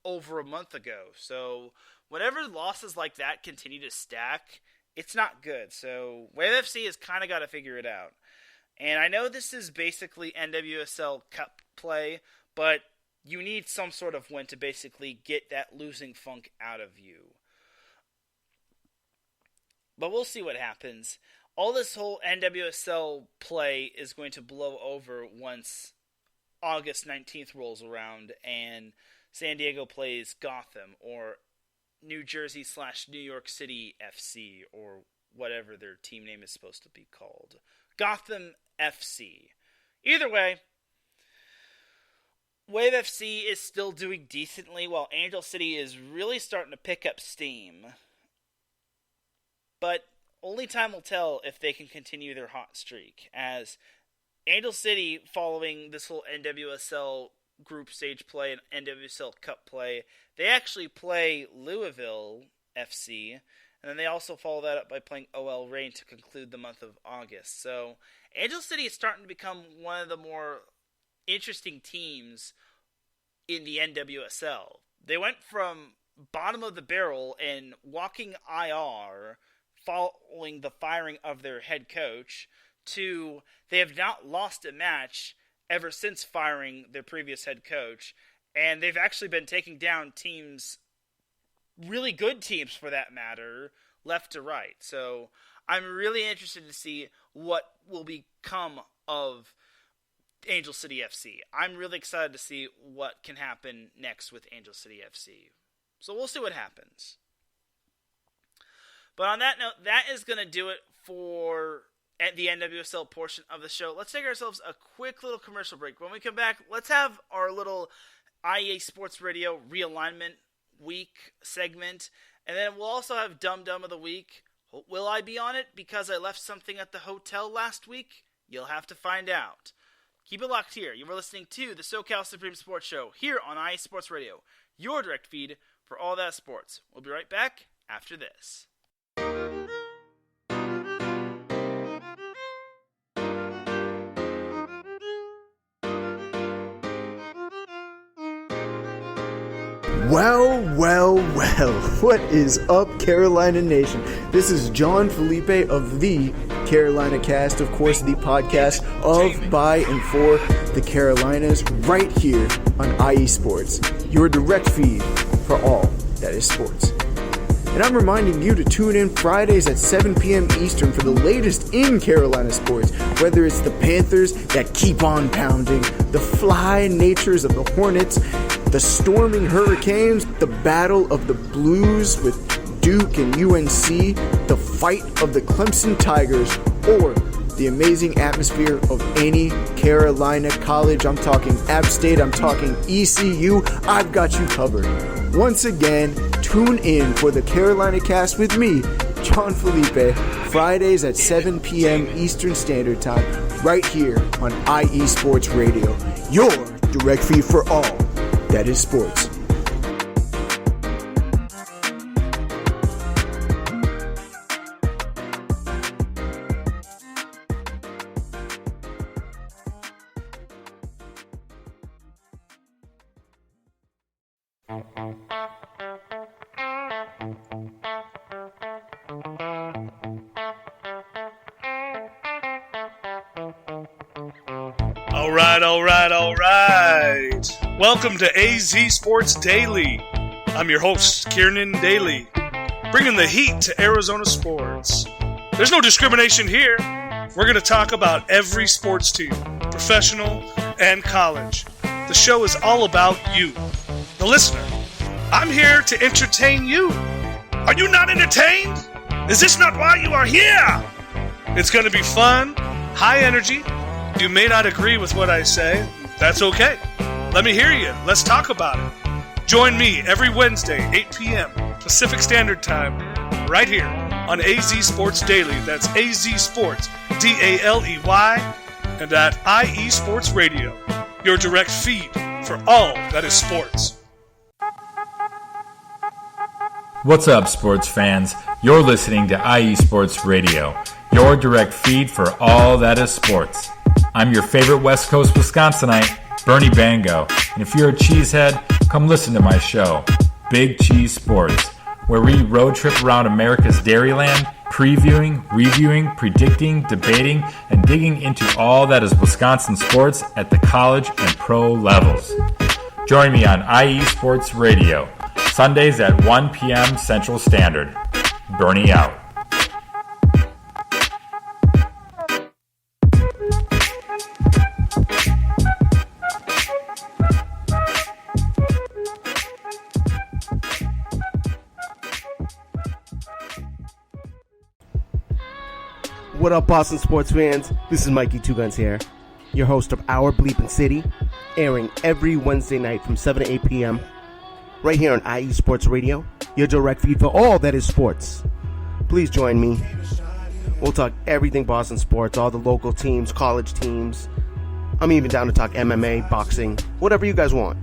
over a month ago. So whenever losses like that continue to stack, it's not good. So Wave FC has kind of got to figure it out. And I know this is basically NWSL Cup play, but you need some sort of win to basically get that losing funk out of you. But we'll see what happens. All this whole NWSL play is going to blow over once August 19th rolls around and San Diego plays Gotham or New Jersey/New York City FC or whatever their team name is supposed to be called. Gotham FC. Either way, Wave FC is still doing decently while Angel City is really starting to pick up steam. But only time will tell if they can continue their hot streak, as Angel City, following this whole NWSL group stage play and NWSL Cup play, they actually play Louisville FC, and then they also follow that up by playing OL Reign to conclude the month of August. So Angel City is starting to become one of the more interesting teams in the NWSL. They went from bottom of the barrel and walking IR following the firing of their head coach to they have not lost a match ever since firing their previous head coach, and they've actually been taking down teams, really good teams for that matter, left to right. So I'm really interested to see what will become of Angel City FC. I'm really excited to see what can happen next with Angel City FC. So we'll see what happens. But on that note, that is going to do it for the NWSL portion of the show. Let's take ourselves a quick little commercial break. When we come back, let's have our little IEA Sports Radio Realignment Week segment. And then we'll also have Dum Dum of the Week. Will I be on it because I left something at the hotel last week? You'll have to find out. Keep it locked here. You are listening to the SoCal Supreme Sports Show here on IEA Sports Radio, your direct feed for all that sports. We'll be right back after this. Well, what is up, Carolina Nation? This is John Felipe of the Carolina Cast, of course, the podcast of, by, and for the Carolinas, right here on IE Sports, your direct feed for all that is sports. And I'm reminding you to tune in Fridays at 7 p.m. Eastern for the latest in Carolina sports, whether it's the Panthers that keep on pounding, the fly natures of the Hornets, the storming Hurricanes, the battle of the Blues with Duke and UNC, the fight of the Clemson Tigers, or the amazing atmosphere of any Carolina college. I'm talking App State, I'm talking ECU. I've got you covered. Once again, tune in for the Carolina Cast with me, John Felipe, Fridays at 7 p.m. Eastern Standard Time, right here on IE Sports Radio, your direct feed for all that is sports. All right. Welcome to AZ Sports Daily. I'm your host, Kiernan Daly, bringing the heat to Arizona sports. There's no discrimination here. We're going to talk about every sports team, professional and college. The show is all about you, the listener. I'm here to entertain you. Are you not entertained? Is this not why you are here? It's going to be fun, high energy. You may not agree with what I say. That's okay. Let me hear you. Let's talk about it. Join me every Wednesday, 8 p.m. Pacific Standard Time, right here on AZ Sports Daily. That's AZ Sports, Daily, and at IE Sports Radio, your direct feed for all that is sports. What's up, sports fans? You're listening to IE Sports Radio, your direct feed for all that is sports. I'm your favorite West Coast Wisconsinite, Bernie Bango. And if you're a cheesehead, come listen to my show, Big Cheese Sports, where we road trip around America's Dairyland, previewing, reviewing, predicting, debating, and digging into all that is Wisconsin sports at the college and pro levels. Join me on IE Sports Radio, Sundays at 1 p.m. Central Standard. Bernie out. What up, Boston sports fans? This is Mikey Two Guns here, your host of Our Bleepin' City, airing every Wednesday night from 7 to 8 p.m. right here on IE Sports Radio, your direct feed for all that is sports. Please join me. We'll talk everything Boston sports, all the local teams, college teams. I'm even down to talk MMA, boxing, whatever you guys want.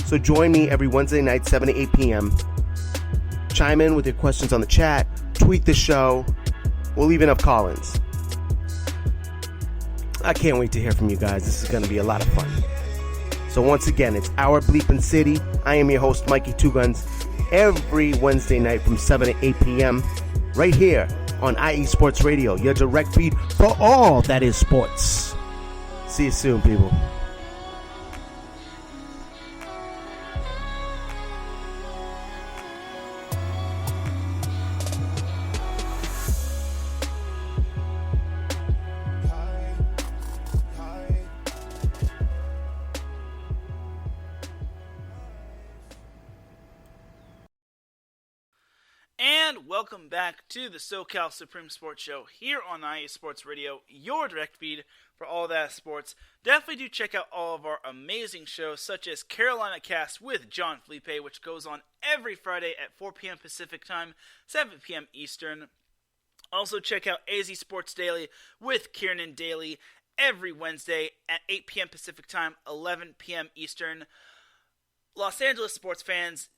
So join me every Wednesday night, 7 to 8 p.m. Chime in with your questions on the chat, tweet the show. We'll even have call-ins. I can't wait to hear from you guys. This is going to be a lot of fun. So once again, it's Our Bleepin' City. I am your host, Mikey Two Guns, every Wednesday night from 7 to 8 p.m. right here on IE Sports Radio, your direct feed for all that is sports. See you soon, people. And welcome back to the SoCal Supreme Sports Show here on IE Sports Radio, your direct feed for all that sports. Definitely do check out all of our amazing shows, such as Carolina Cast with John Felipe, which goes on every Friday at 4 p.m. Pacific Time, 7 p.m. Eastern. Also check out AZ Sports Daily with Kieran Daly every Wednesday at 8 p.m. Pacific Time, 11 p.m. Eastern. Los Angeles sports fans,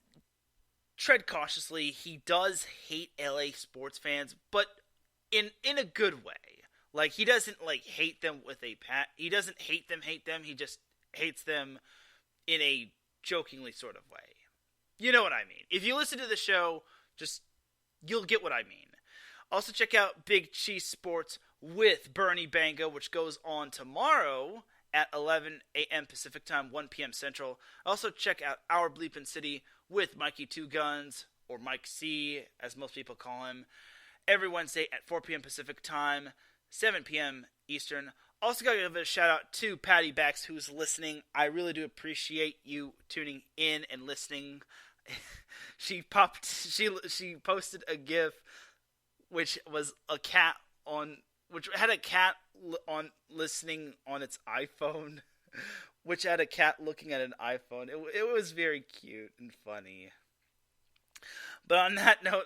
tread cautiously. He does hate LA sports fans, but in a good way. Like, he doesn't hate them with a pat. He doesn't hate them. He just hates them in a jokingly sort of way. You know what I mean. If you listen to the show, you'll get what I mean. Also check out Big Cheese Sports with Bernie Bango, which goes on tomorrow at 11 a.m. Pacific Time, 1 p.m. Central. Also check out Our Bleepin' City with Mikey Two Guns, or Mike C, as most people call him, every Wednesday at 4 p.m. Pacific Time, 7 p.m. Eastern. Also gotta give a shout out to Patty Bax, who's listening. I really do appreciate you tuning in and listening. She posted a GIF which was a cat which had a cat listening on its iPhone, which had a cat looking at an iPhone. It was very cute and funny. But on that note,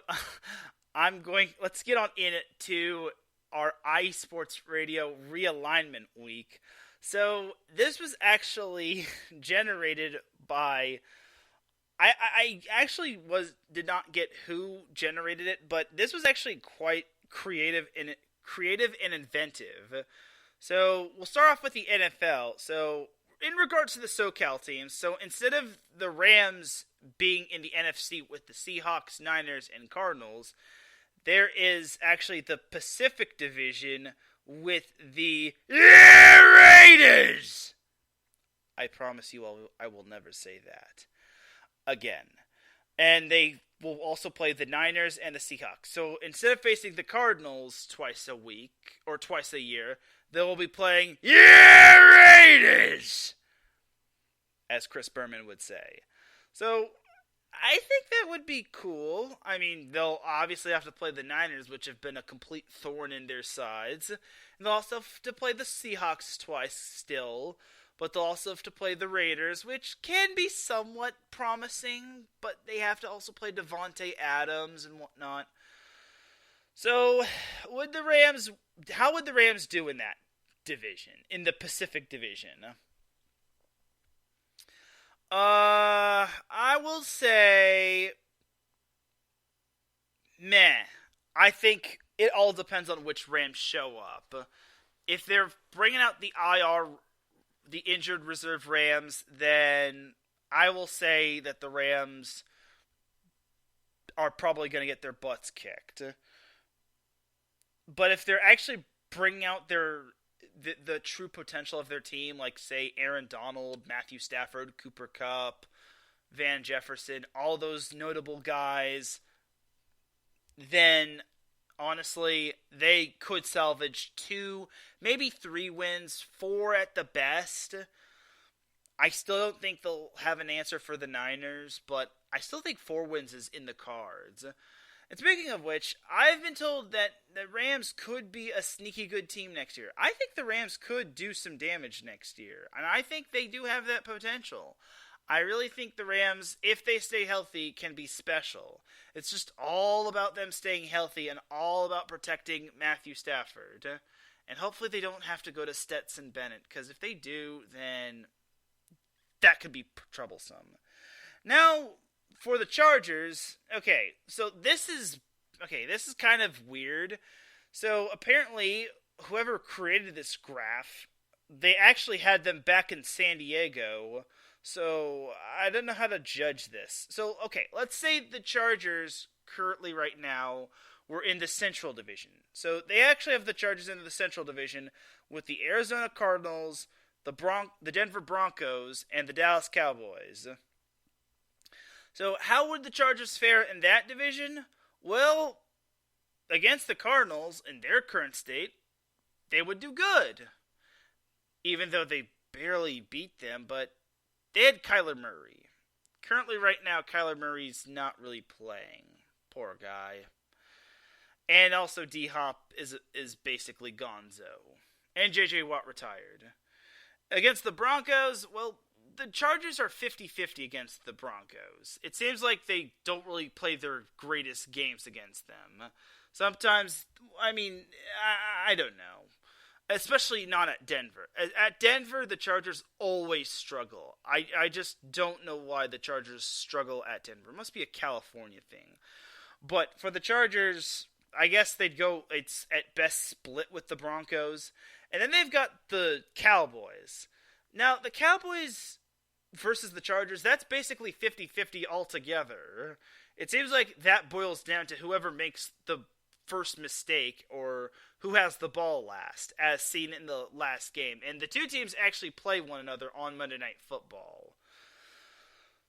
let's get on into our IE Sports Radio Realignment Week. So this was actually generated by, I actually did not get who generated it, but this was actually quite creative and inventive. So we'll start off with the NFL. So in regards to the SoCal teams, so instead of the Rams being in the NFC with the Seahawks, Niners, and Cardinals, there is actually the Pacific Division with the Raiders. I promise you I will never say that again. And they will also play the Niners and the Seahawks. So instead of facing the Cardinals twice a week, or twice a year, they will be playing Raiders, as Chris Berman would say. So I think that would be cool. I mean, they'll obviously have to play the Niners, which have been a complete thorn in their sides. And they'll also have to play the Seahawks twice still. But they'll also have to play the Raiders, which can be somewhat promising. But they have to also play Devontae Adams and whatnot. So, how would the Rams do in that division, in the Pacific Division? I will say, meh. I think it all depends on which Rams show up. If they're bringing out the IR the injured reserve Rams, then I will say that the Rams are probably going to get their butts kicked. But if they're actually bringing out the true potential of their team, like, say, Aaron Donald, Matthew Stafford, Cooper Kupp, Van Jefferson, all those notable guys, then honestly, they could salvage 2, maybe 3 wins, 4 at the best. I still don't think they'll have an answer for the Niners, but I still think 4 wins is in the cards. And speaking of which, I've been told that the Rams could be a sneaky good team next year. I think the Rams could do some damage next year, and I think they do have that potential. I really think the Rams, if they stay healthy, can be special. It's just all about them staying healthy and all about protecting Matthew Stafford. And hopefully they don't have to go to Stetson Bennett, because if they do, then that could be troublesome. Now, for the Chargers, this is kind of weird. So apparently, whoever created this graph, they actually had them back in San Diego. So I don't know how to judge this. So, let's say the Chargers currently right now were in the Central Division. So they actually have the Chargers in the Central Division with the Arizona Cardinals, the Denver Broncos, and the Dallas Cowboys. So how would the Chargers fare in that division? Well, against the Cardinals in their current state, they would do good. Even though they barely beat them, but they had Kyler Murray. Currently, right now, Kyler Murray's not really playing. Poor guy. And also, D-Hop is basically gonzo. And J.J. Watt retired. Against the Broncos, well, the Chargers are 50-50 against the Broncos. It seems like they don't really play their greatest games against them. Sometimes, I don't know. Especially not at Denver. At Denver, the Chargers always struggle. I just don't know why the Chargers struggle at Denver. It must be a California thing. But for the Chargers, I guess they'd go, it's at best split with the Broncos. And then they've got the Cowboys. Now, the Cowboys versus the Chargers, that's basically 50-50 altogether. It seems like that boils down to whoever makes the first mistake or who has the ball last, as seen in the last game. And the two teams actually play one another on Monday Night Football.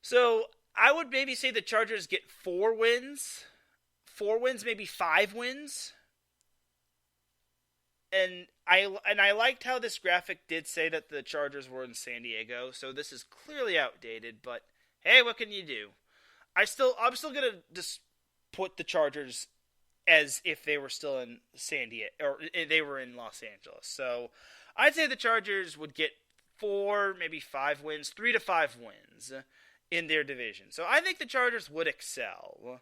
So I would maybe say the Chargers get 4 wins. 4 wins, maybe 5 wins. And I liked how this graphic did say that the Chargers were in San Diego, so this is clearly outdated, but hey, what can you do? I'm still gonna just put the Chargers as if they were still in San Diego, or they were in Los Angeles. So I'd say the Chargers would get 4, maybe 5 wins, 3 to 5 wins in their division. So I think the Chargers would excel.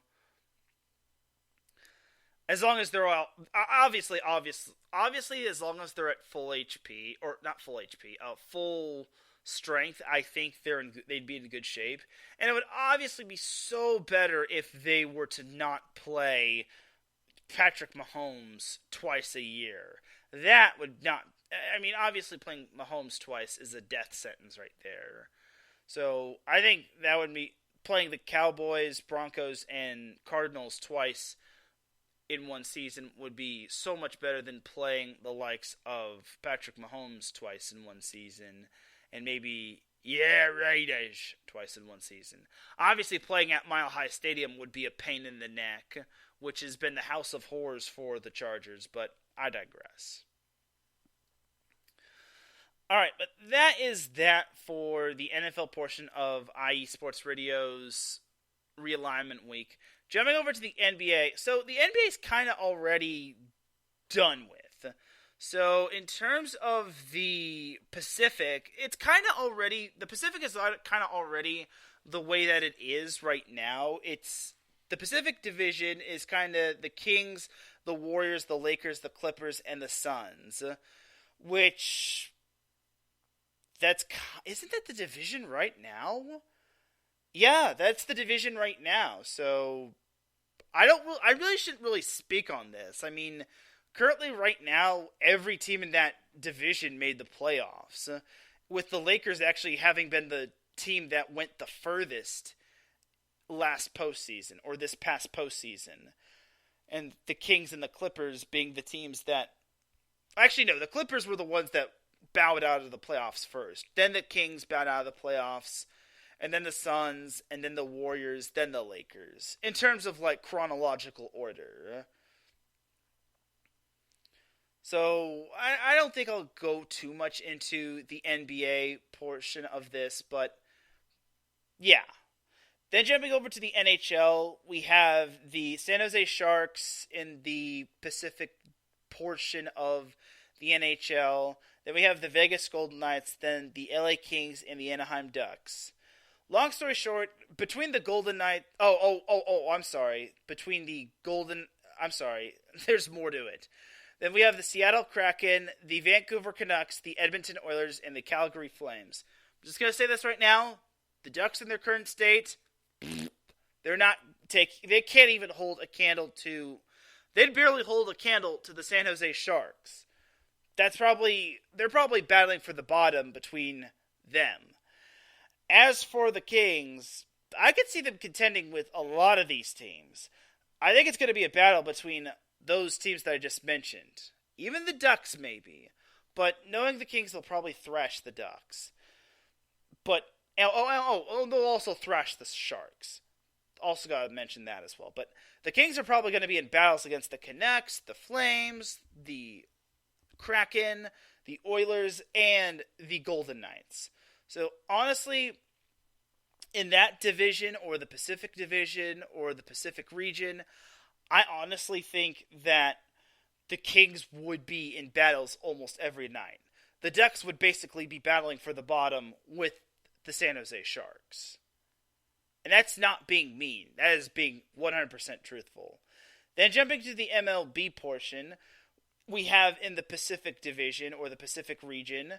As long as they're all, obviously, as long as they're at full HP, or not full HP, full strength, I think they'd be in good shape. And it would obviously be so better if they were to not play Patrick Mahomes twice a year. That would not, obviously playing Mahomes twice is a death sentence right there. So I think that would be playing the Cowboys, Broncos, and Cardinals twice in one season would be so much better than playing the likes of Patrick Mahomes twice in one season, and maybe, Raiders twice in one season. Obviously, playing at Mile High Stadium would be a pain in the neck, which has been the house of horrors for the Chargers, but I digress. Alright, but that is that for the NFL portion of IE Sports Radio's Realignment Week. Jumping over to the NBA. So the NBA is kind of already done with. So in terms of the Pacific, it's kind of already, the Pacific is kind of already the way that it is right now. It's, the Pacific Division is kind of the Kings, the Warriors, the Lakers, the Clippers, and the Suns. Which, isn't that the division right now? Yeah, that's the division right now. So I really shouldn't really speak on this. Currently right now, every team in that division made the playoffs. with the Lakers actually having been the team that went the furthest last postseason, or this past postseason. And the Kings and the Clippers being the teams that... Actually, no, the Clippers were the ones that bowed out of the playoffs first. Then the Kings bowed out of the playoffs, and then the Suns, and then the Warriors, then the Lakers. In terms of, like, chronological order. So, I don't think I'll go too much into the NBA portion of this, but yeah. Then jumping over to the NHL, we have the San Jose Sharks in the Pacific portion of the NHL. Then we have the Vegas Golden Knights, then the LA Kings, and the Anaheim Ducks. Long story short, between the Golden Knights... I'm sorry. Between the Golden... I'm sorry. There's more to it. Then we have the Seattle Kraken, the Vancouver Canucks, the Edmonton Oilers, and the Calgary Flames. I'm just going to say this right now. The Ducks in their current state, they can't even hold a candle to... They'd barely hold a candle to the San Jose Sharks. They're probably battling for the bottom between them. As for the Kings, I could see them contending with a lot of these teams. I think it's going to be a battle between those teams that I just mentioned. Even the Ducks, maybe. But knowing the Kings, they'll probably thrash the Ducks. But, they'll also thrash the Sharks. Also got to mention that as well. But the Kings are probably going to be in battles against the Canucks, the Flames, the Kraken, the Oilers, and the Golden Knights. So, honestly, in that division, or the Pacific Division, or the Pacific region, I honestly think that the Kings would be in battles almost every night. The Ducks would basically be battling for the bottom with the San Jose Sharks. And that's not being mean. That is being 100% truthful. Then jumping to the MLB portion, we have in the Pacific Division, or the Pacific region,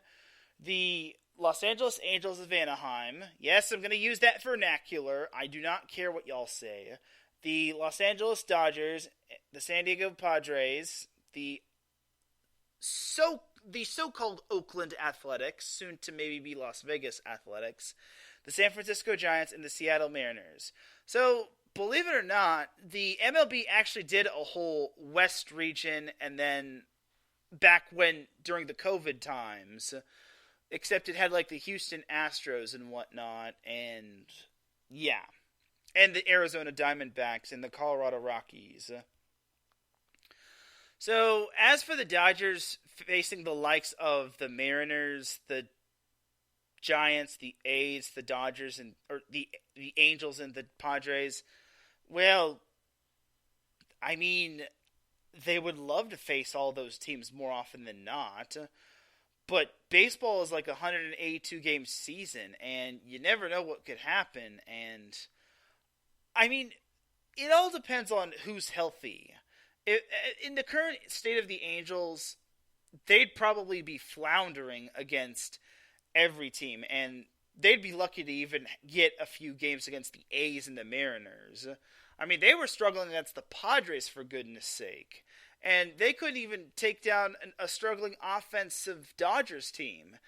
the Los Angeles Angels of Anaheim. Yes, I'm going to use that vernacular. I do not care what y'all say. The Los Angeles Dodgers, the San Diego Padres, the so-called Oakland Athletics, soon to maybe be Las Vegas Athletics, the San Francisco Giants, and the Seattle Mariners. So, believe it or not, the MLB actually did a whole West region, and then back during the COVID times, except it had like the Houston Astros and whatnot, and yeah. And the Arizona Diamondbacks and the Colorado Rockies. So, as for the Dodgers facing the likes of the Mariners, the Giants, the A's, the Dodgers, or the Angels and the Padres, well, I mean, they would love to face all those teams more often than not. But baseball is like a 182-game season, and you never know what could happen, and... I mean, it all depends on who's healthy. In the current state of the Angels, they'd probably be floundering against every team, and they'd be lucky to even get a few games against the A's and the Mariners. I mean, they were struggling against the Padres, for goodness sake, and they couldn't even take down a struggling offensive Dodgers team.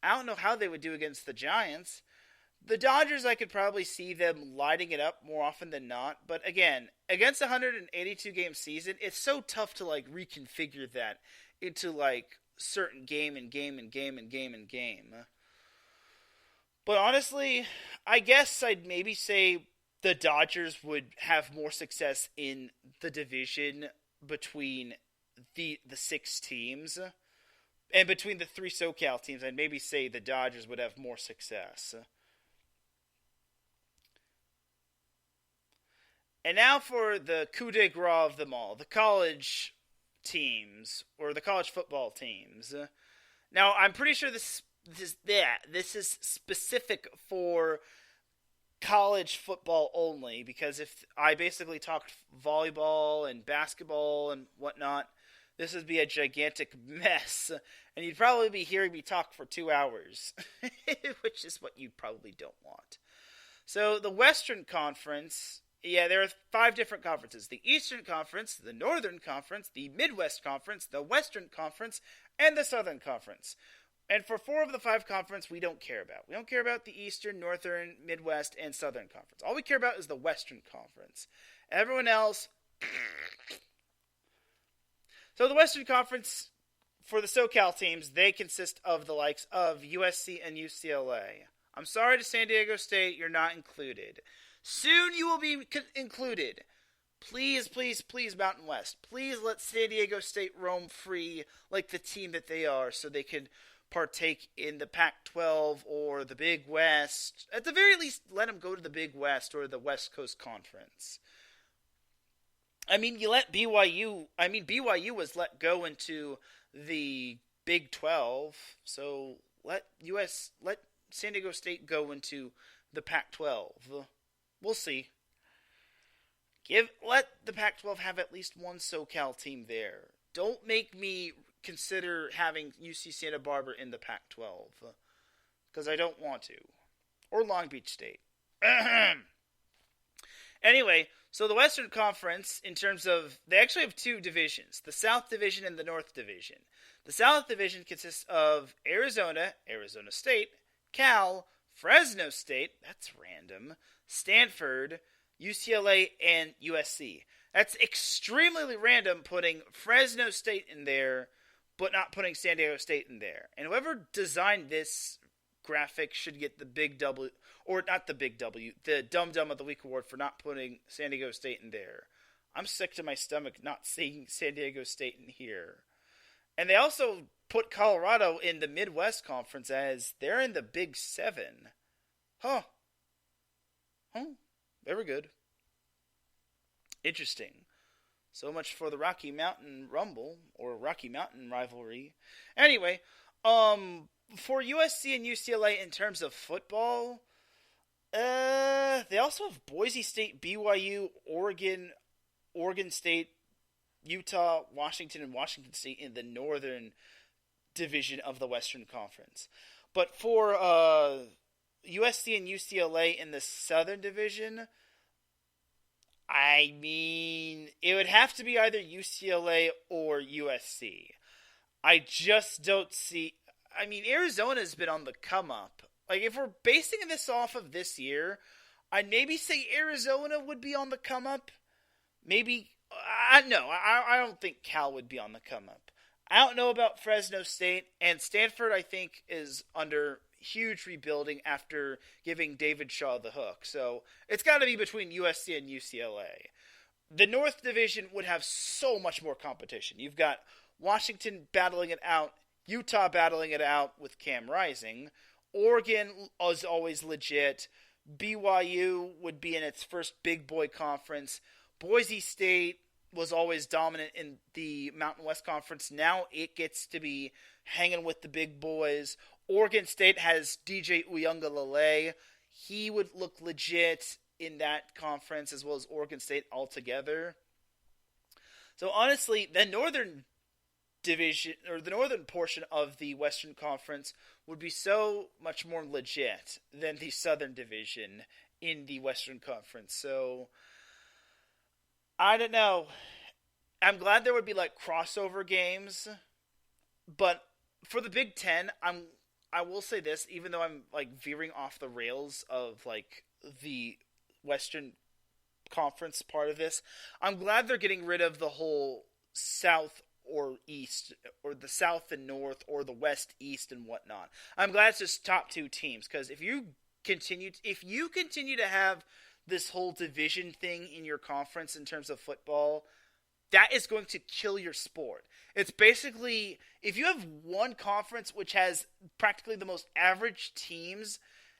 I don't know how they would do against the Giants. The Dodgers, I could probably see them lighting it up more often than not. But again, against a 182-game season, it's so tough to like reconfigure that into like certain game. But honestly, I guess I'd maybe say the Dodgers would have more success in the division between the 6 teams. And between the 3 SoCal teams, I'd maybe say the Dodgers would have more success. And now for the coup de grace of them all, the college teams, or the college football teams. Now, I'm pretty sure this is specific for college football only, because if I basically talked volleyball and basketball and whatnot, this would be a gigantic mess, and you'd probably be hearing me talk for 2 hours, which is what you probably don't want. So, the Western Conference... Yeah, there are 5 different conferences. The Eastern Conference, the Northern Conference, the Midwest Conference, the Western Conference, and the Southern Conference. And for 4 of the 5 conference, we don't care about. We don't care about the Eastern, Northern, Midwest, and Southern Conference. All we care about is the Western Conference. Everyone else... So the Western Conference, for the SoCal teams, they consist of the likes of USC and UCLA. I'm sorry to San Diego State, you're not included. Soon you will be included. Please, please, please, Mountain West. Please let San Diego State roam free like the team that they are so they can partake in the Pac-12 or the Big West. At the very least, let them go to the Big West or the West Coast Conference. I mean, BYU was let go into the Big 12, so let San Diego State go into the Pac-12. We'll see. Let the Pac-12 have at least one SoCal team there. Don't make me consider having UC Santa Barbara in the Pac-12, because I don't want to. Or Long Beach State. Anyway, so the Western Conference, in terms of, they actually have 2 divisions, the South Division and the North Division. The South Division consists of Arizona State, Cal, Fresno State, that's random, Stanford, UCLA, and USC. That's extremely random putting Fresno State in there, but not putting San Diego State in there. And whoever designed this graphic should get the big W, or not the big W, the Dum Dum of the Week award for not putting San Diego State in there. I'm sick to my stomach not seeing San Diego State in here. And they also put Colorado in the Midwest Conference as they're in the Big 7. Huh. Very good. Interesting. So much for the Rocky Mountain Rumble, or Rocky Mountain Rivalry. Anyway, for USC and UCLA in terms of football, they also have Boise State, BYU, Oregon State, Utah, Washington, and Washington State in the Northern Division of the Western Conference. But for USC and UCLA in the Southern Division, I mean, it would have to be either UCLA or USC. I just don't see... I mean, Arizona's been on the come-up. Like, if we're basing this off of this year, I'd maybe say Arizona would be on the come-up. Maybe... I don't think Cal would be on the come-up. I don't know about Fresno State, and Stanford, I think, is under huge rebuilding after giving David Shaw the hook. So it's got to be between USC and UCLA. The North Division would have so much more competition. You've got Washington battling it out, Utah battling it out with Cam Rising. Oregon is always legit. BYU would be in its first big boy conference. Boise State was always dominant in the Mountain West Conference. Now it gets to be hanging with the big boys. Oregon State has DJ Uyunglele. He would look legit in that conference, as well as Oregon State altogether. So honestly, the Northern Division, or the northern portion of the Western Conference, would be so much more legit than the Southern Division in the Western Conference. So I don't know. I'm glad there would be like crossover games, but for the Big Ten, I will say this, even though I'm like veering off the rails of like the Western Conference part of this, I'm glad they're getting rid of the whole South or East, or the South and North, or the West, East, and whatnot. I'm glad it's just top 2 teams, because if you continue to have this whole division thing in your conference in terms of football, that is going to kill your sport. It's basically, if you have one conference which has practically the most average teams,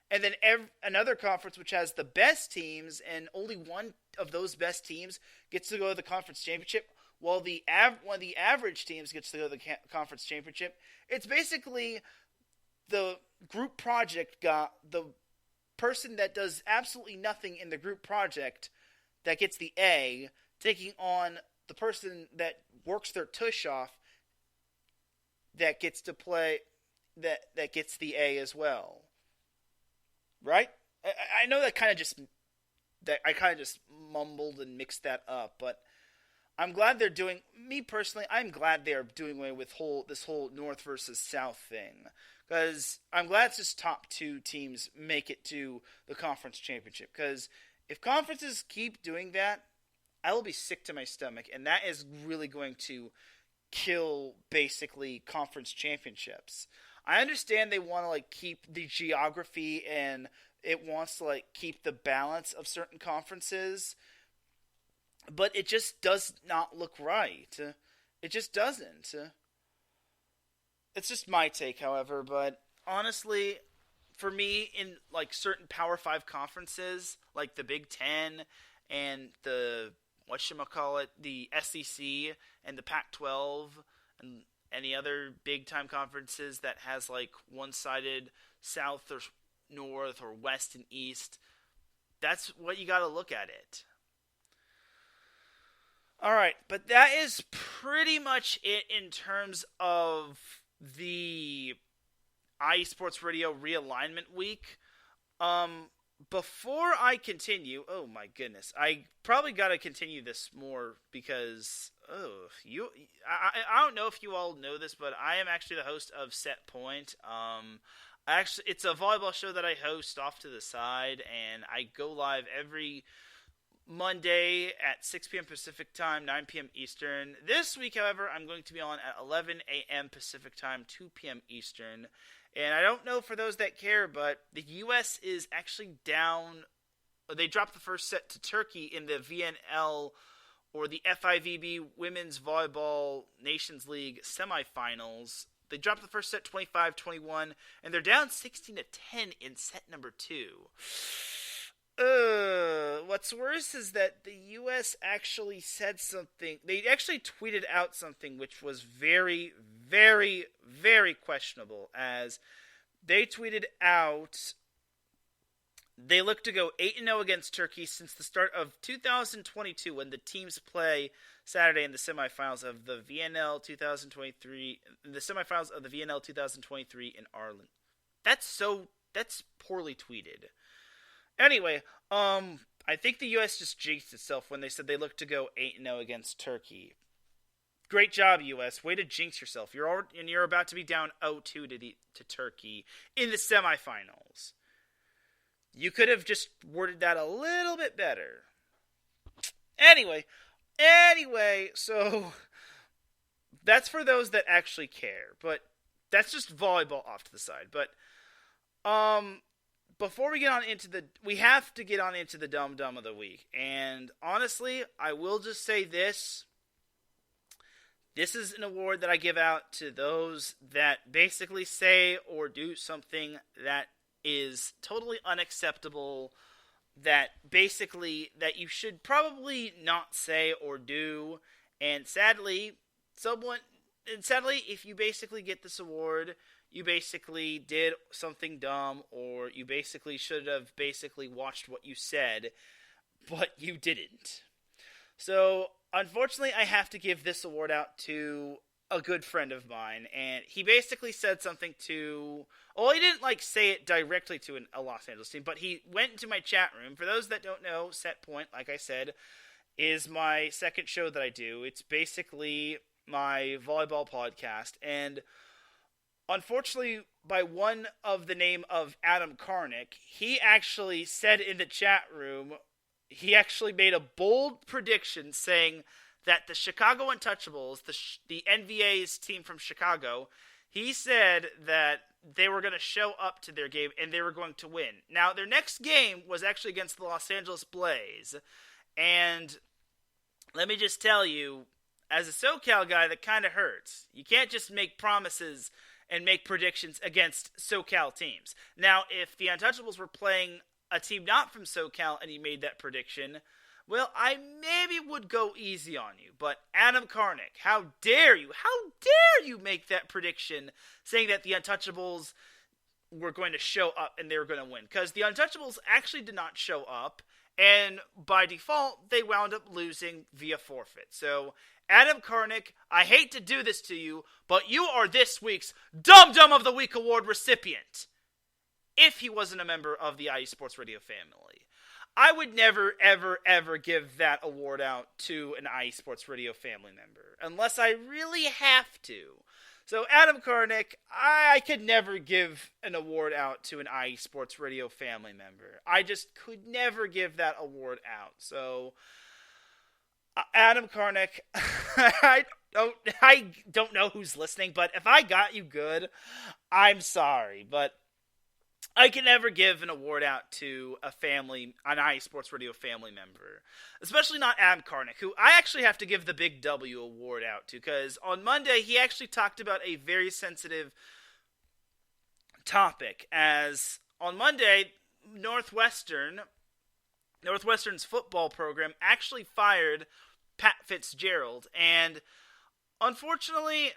and then another conference which has the best teams, and only one of those best teams gets to go to the conference championship, while one of the average teams gets to go to the conference championship, it's basically the group project got the person that does absolutely nothing in the group project that gets the A, taking on the person that works their tush off that gets to play, that gets the A as well. Right? I know that I kind of just mumbled and mixed that up, but I'm glad they're doing. Me personally, I'm glad they are doing away with this whole North versus South thing, because I'm glad it's just top 2 teams make it to the conference championship. Because if conferences keep doing that, I will be sick to my stomach, and that is really going to kill basically conference championships. I understand they want to keep the geography and it wants to keep the balance of certain conferences. But it just does not look right. It just doesn't. It's just my take, however. But honestly, for me, in certain Power 5 conferences, like the Big Ten and the the SEC and the Pac-12 and any other big time conferences that has one-sided South or North or West and East, that's what you got to look at it. Alright, but that is pretty much it in terms of the IE Sports Radio Realignment Week. Before I continue, oh my goodness, I probably got to continue this more because, I don't know if you all know this, but I am actually the host of Set Point. It's a volleyball show that I host off to the side, and I go live every Monday at 6 p.m. Pacific Time, 9 p.m. Eastern. This week, however, I'm going to be on at 11 a.m. Pacific Time, 2 p.m. Eastern. And I don't know for those that care, but the U.S. is actually down. They dropped the first set to Turkey in the VNL, or the FIVB Women's Volleyball Nations League semifinals. They dropped the first set 25-21, and they're down 16-10 in set number 2. What's worse is that the U.S. actually said something. They actually tweeted out something which was very, very, very questionable, as they tweeted out they look to go 8-0 against Turkey since the start of 2022, when the teams play Saturday in the semifinals of the VNL 2023. The semifinals of the VNL 2023 in Ireland. That's poorly tweeted. Anyway, I think the U.S. just jinxed itself when they said they look to go 8-0 against Turkey. Great job, U.S. Way to jinx yourself. You're about to be down 0-2 to Turkey in the semifinals. You could have just worded that a little bit better. Anyway, so that's for those that actually care. But that's just volleyball off to the side. But before we get on into we have to get on into the Dum Dum of the Week. And honestly, I will just say this. This is an award that I give out to those that basically say or do something that is totally unacceptable, that you should probably not say or do. And sadly, if you basically get this award, you basically did something dumb, or you basically should have watched what you said, but you didn't. So, unfortunately, I have to give this award out to a good friend of mine, and he basically said something to... Well, he didn't, say it directly to a Los Angeles team, but he went into my chat room. For those that don't know, Set Point, like I said, is my second show that I do. It's basically my volleyball podcast, and unfortunately, by one of the name of Adam Karnick, he actually said in the chat room, he actually made a bold prediction saying that the Chicago Untouchables, the NVA's team from Chicago, he said that they were going to show up to their game and they were going to win. Now, their next game was actually against the Los Angeles Blaze, and let me just tell you, as a SoCal guy, that kind of hurts. You can't just make promises and make predictions against SoCal teams. Now, if the Untouchables were playing a team not from SoCal and he made that prediction, well, I maybe would go easy on you. But Adam Karnick, how dare you make that prediction saying that the Untouchables were going to show up and they were going to win? Because the Untouchables actually did not show up, and by default, they wound up losing via forfeit. So, Adam Karnick, I hate to do this to you, but you are this week's Dum Dum of the Week award recipient. If he wasn't a member of the IE Sports Radio family. I would never, ever, ever give that award out to an IE Sports Radio family member, unless I really have to. So, Adam Karnick, I could never give an award out to an IE Sports Radio family member. I just could never give that award out. So, Adam Karnick, I don't know who's listening, but if I got you good, I'm sorry, but I can never give an award out to an IE Sports Radio family member, especially not Adam Karnick, who I actually have to give the Big W award out to, because on Monday he actually talked about a very sensitive topic, as on Monday, Northwestern's football program actually fired Pat Fitzgerald, and unfortunately,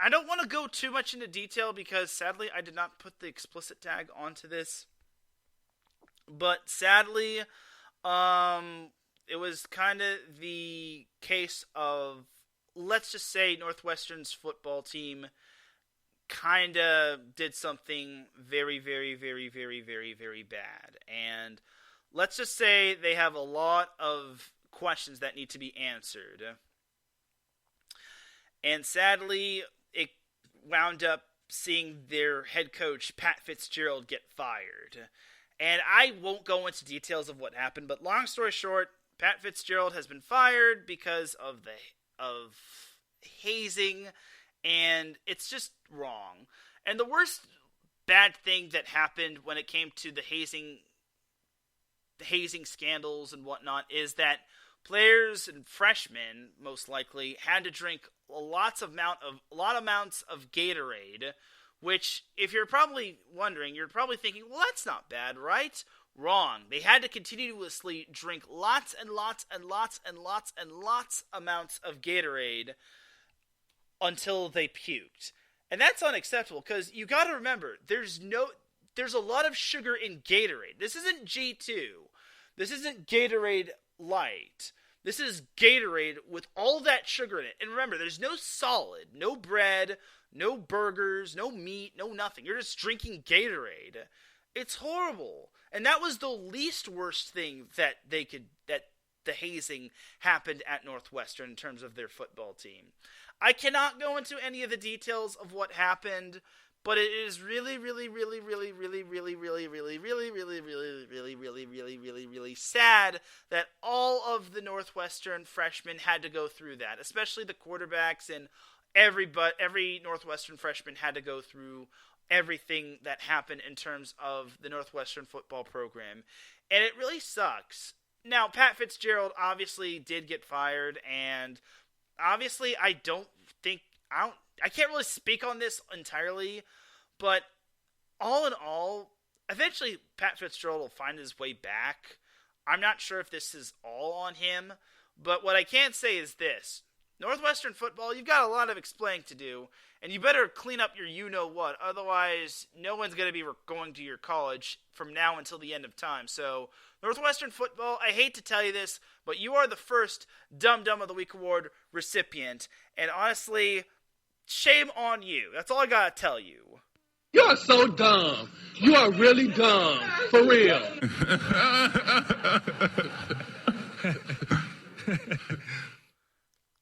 I don't want to go too much into detail because, sadly, I did not put the explicit tag onto this. But, sadly, it was kind of the case of, let's just say, Northwestern's football team kind of did something very, very, very, very, very, very bad. And let's just say they have a lot of questions that need to be answered. And, sadly, it wound up seeing their head coach, Pat Fitzgerald, get fired. And I won't go into details of what happened, but long story short, Pat Fitzgerald has been fired because of hazing, and it's just wrong. And the worst bad thing that happened when it came to the hazing scandals and whatnot is that players and freshmen, most likely, had to drink a lot amounts of Gatorade, which, if you're probably wondering, you're probably thinking, well, that's not bad, right? Wrong. They had to continuously drink lots and lots and lots and lots and lots amounts of Gatorade until they puked. And that's unacceptable, because you got to remember, there's a lot of sugar in Gatorade. This isn't G2. This isn't Gatorade Light. This is Gatorade with all that sugar in it. And remember, there's no solid, no bread, no burgers, no meat, no nothing. You're just drinking Gatorade. It's horrible. And that was the least worst thing that the hazing happened at Northwestern in terms of their football team. I cannot go into any of the details of what happened, but it is really, really, really, really, really, really, really, really, really, really, really, really, really, really, really, really sad that all of the Northwestern freshmen had to go through that, especially the quarterbacks, and every Northwestern freshman had to go through everything that happened in terms of the Northwestern football program. And it really sucks. Now, Pat Fitzgerald obviously did get fired, and obviously I can't really speak on this entirely, but all in all, eventually Pat Fitzgerald will find his way back. I'm not sure if this is all on him, but what I can say is this. Northwestern football, you've got a lot of explaining to do, and you better clean up your you-know-what, otherwise no one's going to be going to your college from now until the end of time. So, Northwestern football, I hate to tell you this, but you are the first Dum Dum of the Week award recipient, and honestly, shame on you. That's all I got to tell you. You are so dumb. You are really dumb. For real.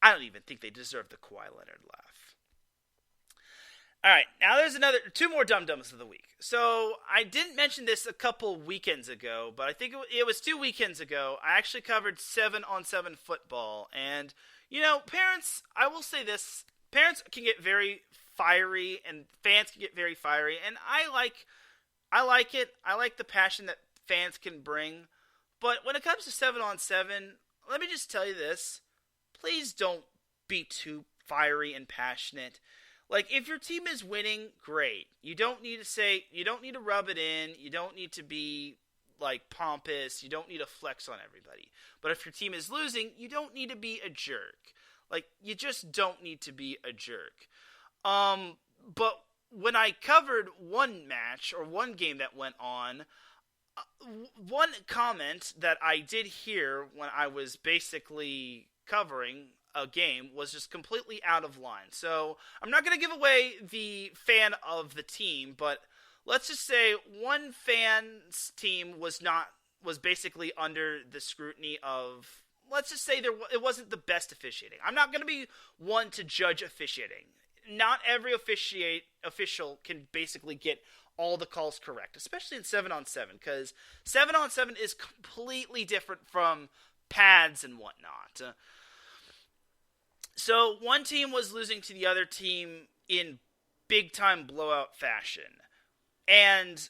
I don't even think they deserve the Kawhi Leonard laugh. All right, now there's two more Dum Dums of the week. So I didn't mention this a couple weekends ago, but I think it was 2 weekends ago. I actually covered 7-on-7 football, and parents. I will say this: parents can get very fiery, and fans can get very fiery, and I like it. I like the passion that fans can bring. But when it comes to 7-on-7, let me just tell you this. Please don't be too fiery and passionate. Like, if your team is winning, great. You don't need to rub it in. You don't need to be, pompous. You don't need to flex on everybody. But if your team is losing, you don't need to be a jerk. You just don't need to be a jerk. But when I covered one match, or one game that went on, one comment that I did hear when I was basically covering a game was just completely out of line. So I'm not going to give away the fan of the team, but let's just say one fan's team was not was basically under the scrutiny of, let's just say it wasn't the best officiating. I'm not going to be one to judge officiating. Not every official can basically get all the calls correct, especially in 7-on-7, because 7-on-7 is completely different from pads and whatnot. So one team was losing to the other team in big-time blowout fashion. And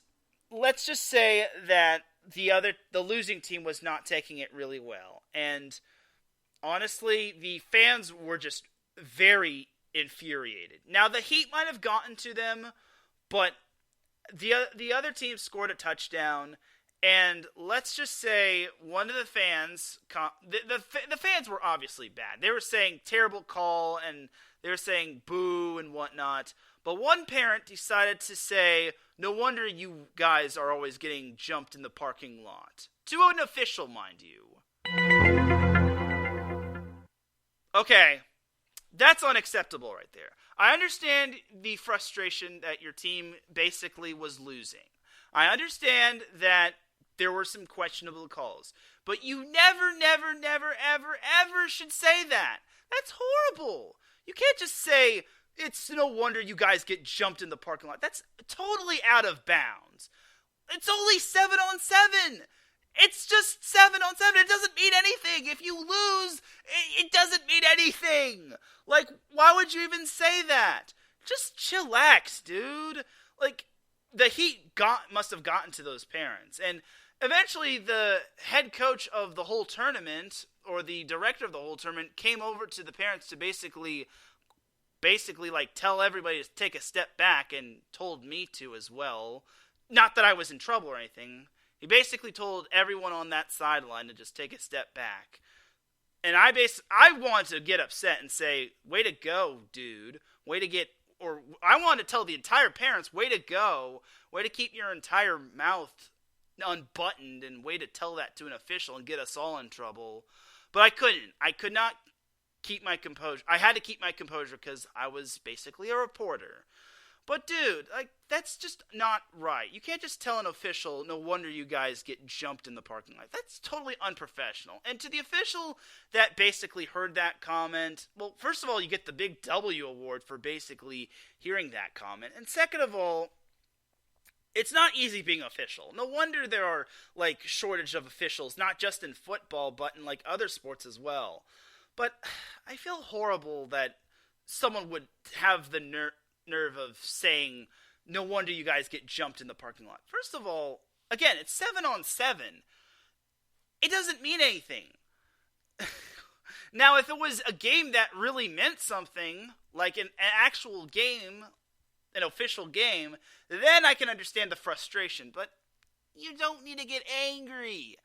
let's just say that the losing team was not taking it really well. And honestly, the fans were just very infuriated. Now, the heat might have gotten to them, but the other team scored a touchdown, and let's just say one of the fans, the fans were obviously bad. They were saying terrible call, and they were saying boo and whatnot. But one parent decided to say, no wonder you guys are always getting jumped in the parking lot. To an official, mind you. Okay, that's unacceptable right there. I understand the frustration that your team basically was losing. I understand that there were some questionable calls. But you never, ever should say that. That's horrible. You can't just say, it's no wonder you guys get jumped in the parking lot. That's totally out of bounds. It's only 7-on-7. It's just 7-on-7. It doesn't mean anything. If you lose, it doesn't mean anything. Like, why would you even say that? Just chillax, dude. Like, the heat must have gotten to those parents. And eventually, the head coach of the whole tournament, or the director of the whole tournament, came over to the parents to basically like tell everybody to take a step back, and told me to as well. Not that I was in trouble or anything. He basically told everyone on that sideline to just take a step back. And I wanted to get upset and say, way to go, dude. I wanted to tell the entire parents, way to go. Way to keep your entire mouth unbuttoned, and way to tell that to an official and get us all in trouble. But I couldn't. I could not keep my composure. I had to keep my composure because I was basically a reporter. But dude, like, that's just not right. You can't just tell an official, no wonder you guys get jumped in the parking lot. That's totally unprofessional. And to the official that basically heard that comment, well, first of all, you get the big W award for basically hearing that comment. And second of all, it's not easy being official. No wonder there are, like, shortage of officials, not just in football, but in, like, other sports as well. But I feel horrible that someone would have the nerve of saying, no wonder you guys get jumped in the parking lot. First of all, again, it's 7-on-7. It doesn't mean anything. Now, if it was a game that really meant something, like an actual game, an official game, then I can understand the frustration. But you don't need to get angry.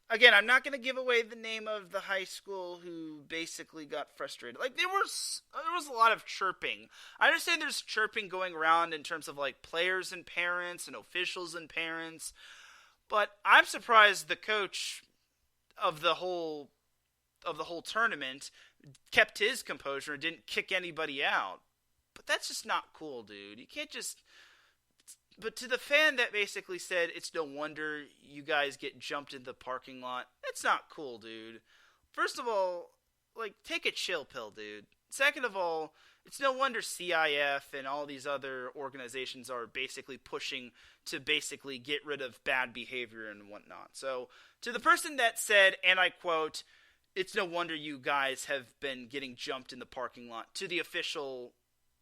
Again, I'm not going to give away the name of the high school who basically got frustrated. Like, there was a lot of chirping. I understand there's chirping going around in terms of, like, players and parents and officials and parents. But I'm surprised the coach of the whole tournament kept his composure and didn't kick anybody out. But that's just not cool, dude. You can't just... But to the fan that basically said, it's no wonder you guys get jumped in the parking lot, that's not cool, dude. First of all, like, take a chill pill, dude. Second of all, it's no wonder CIF and all these other organizations are basically pushing to basically get rid of bad behavior and whatnot. So, to the person that said, and I quote, it's no wonder you guys have been getting jumped in the parking lot, to the official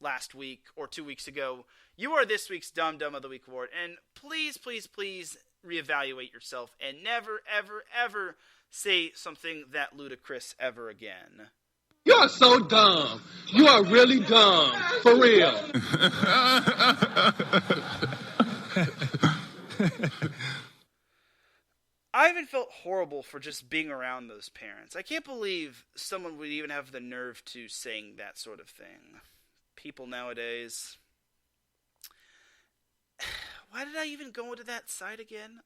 last week or 2 weeks ago, you are this week's Dumb of the Week award. And please, please, please reevaluate yourself and never, ever, ever say something that ludicrous ever again. You are so dumb. You are really dumb. For real. I even felt horrible for just being around those parents. I can't believe someone would even have the nerve to saying that sort of thing. People nowadays. Why did I even go into that site again?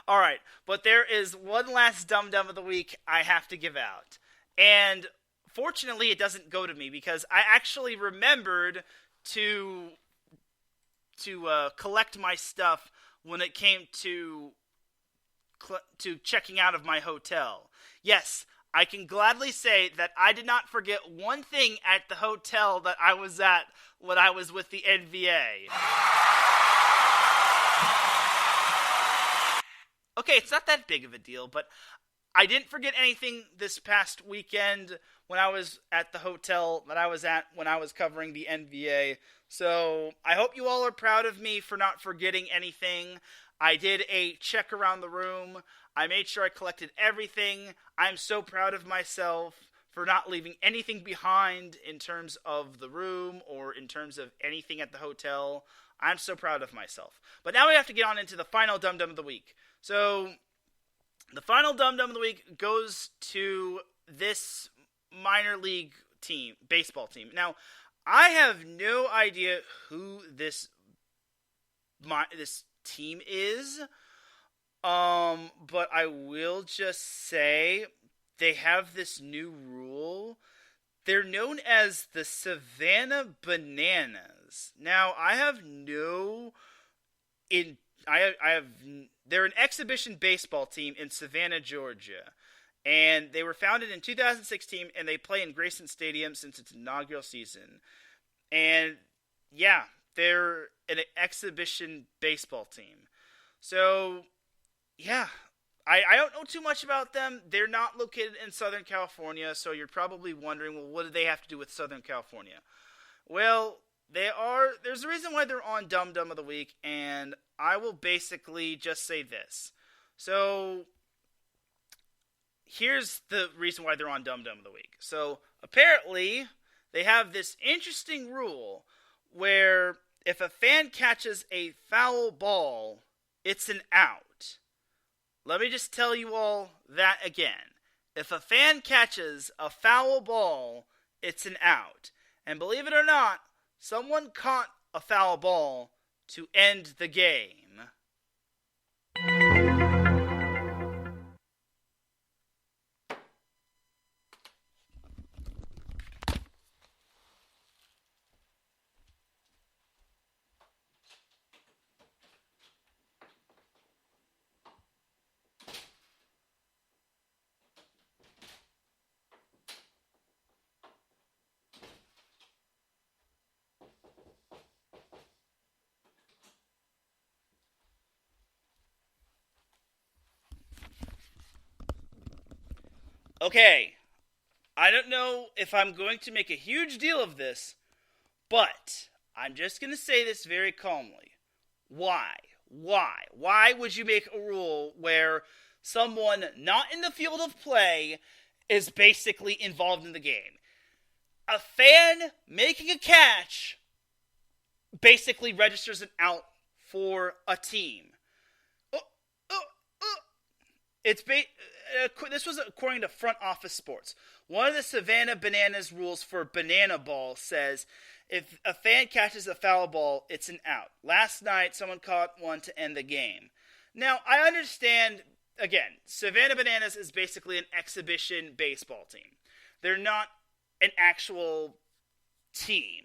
Alright, but there is one last Dumb of the Week I have to give out. And fortunately it doesn't go to me because I actually remembered to to collect my stuff when it came to checking out of my hotel. Yes, I can gladly say that I did not forget one thing at the hotel that I was at when I was with the NBA. Okay, it's not that big of a deal, but I didn't forget anything this past weekend when I was at the hotel that I was at when I was covering the NBA. So I hope you all are proud of me for not forgetting anything. I did a check around the room. I made sure I collected everything. I'm so proud of myself for not leaving anything behind in terms of the room or in terms of anything at the hotel. I'm so proud of myself. But now we have to get on into the final Dum Dum of the Week. So the final Dum Dum of the Week goes to this minor league team, baseball team. Now, I have no idea who this team is, but I will just say they have this new rule. They're known as the Savannah Bananas. Now, they're an exhibition baseball team in Savannah, Georgia. And they were founded in 2016, and they play in Grayson Stadium since its inaugural season. And, yeah, they're an exhibition baseball team. So, yeah, I don't know too much about them. They're not located in Southern California, so you're probably wondering, well, what do they have to do with Southern California? Well, there's a reason why they're on Dum Dum of the Week, and I will basically just say this. So, here's the reason why they're on Dum Dum of the Week. So, apparently, they have this interesting rule where if a fan catches a foul ball, it's an out. Let me just tell you all that again. If a fan catches a foul ball, it's an out. And believe it or not, someone caught a foul ball to end the game. Okay, I don't know if I'm going to make a huge deal of this, but I'm just going to say this very calmly. Why? Why would you make a rule where someone not in the field of play is basically involved in the game? A fan making a catch basically registers an out for a team. This was according to Front Office Sports. One of the Savannah Bananas rules for banana ball says if a fan catches a foul ball, it's an out. Last night, someone caught one to end the game. Now, I understand, again, Savannah Bananas is basically an exhibition baseball team. They're not an actual team.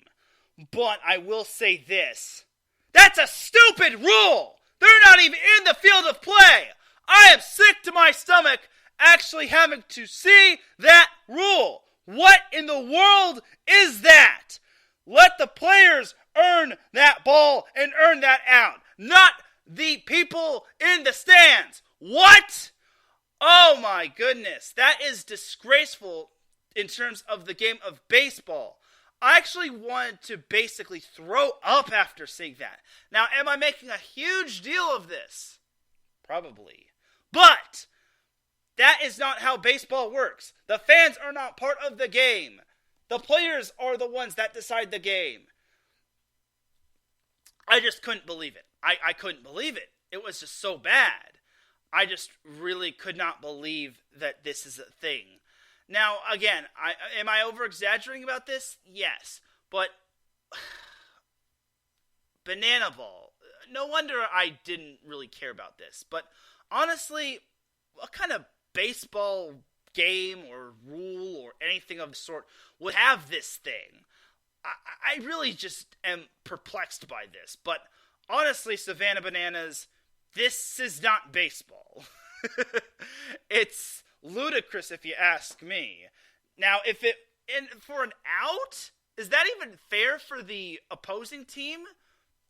But I will say this. That's a stupid rule! They're not even in the field of play! I am sick to my stomach actually having to see that rule. What in the world is that? Let the players earn that ball and earn that out, not the people in the stands. What? Oh my goodness. That is disgraceful in terms of the game of baseball. I actually wanted to basically throw up after seeing that. Now, am I making a huge deal of this? Probably. But that is not how baseball works. The fans are not part of the game. The players are the ones that decide the game. I just couldn't believe it. I couldn't believe it. It was just so bad. I just really could not believe that this is a thing. Now, again, am I over-exaggerating about this? Yes. But banana ball. No wonder I didn't really care about this. But honestly, what kind of baseball game or rule or anything of the sort would have this thing? I really just am perplexed by this. But honestly, Savannah Bananas, this is not baseball. It's ludicrous if you ask me. Now, for an out, is that even fair for the opposing team?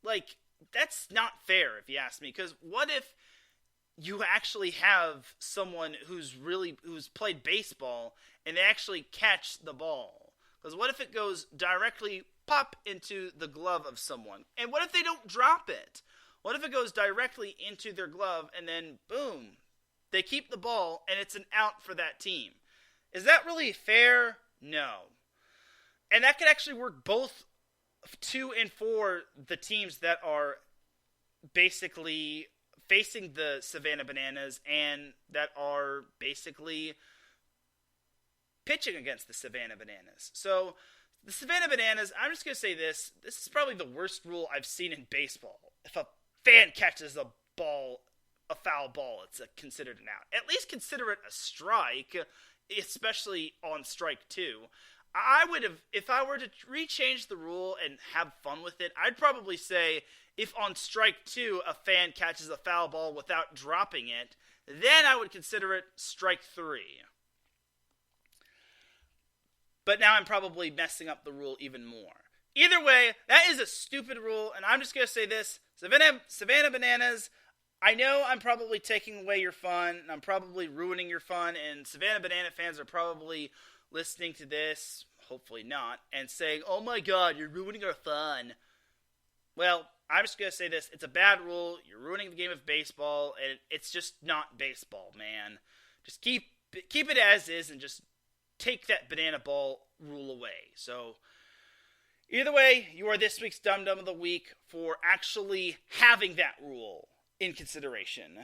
Like, that's not fair if you ask me. Because what if you actually have someone who's played baseball and they actually catch the ball? Because what if it goes directly pop into the glove of someone? And what if they don't drop it? What if it goes directly into their glove and then boom, they keep the ball and it's an out for that team? Is that really fair? No. And that could actually work both to and for the teams that are basically facing the Savannah Bananas and that are basically pitching against the Savannah Bananas. So the Savannah Bananas, I'm just going to say this is probably the worst rule I've seen in baseball. If a fan catches a foul ball, it's considered an out. At least consider it a strike, especially on strike 2. I would have, if I were to rechange the rule and have fun with it, I'd probably say if on strike 2 a fan catches a foul ball without dropping it, then I would consider it strike 3. But now I'm probably messing up the rule even more. Either way, that is a stupid rule, and I'm just going to say this. Savannah Bananas, I know I'm probably taking away your fun, and I'm probably ruining your fun, and Savannah Banana fans are probably listening to this, hopefully not, and saying, oh my god, you're ruining our fun. Well, I'm just going to say this. It's a bad rule. You're ruining the game of baseball, and it's just not baseball, man. Just keep it as is and just take that banana ball rule away. So, either way, you are this week's Dum Dum of the Week for actually having that rule in consideration.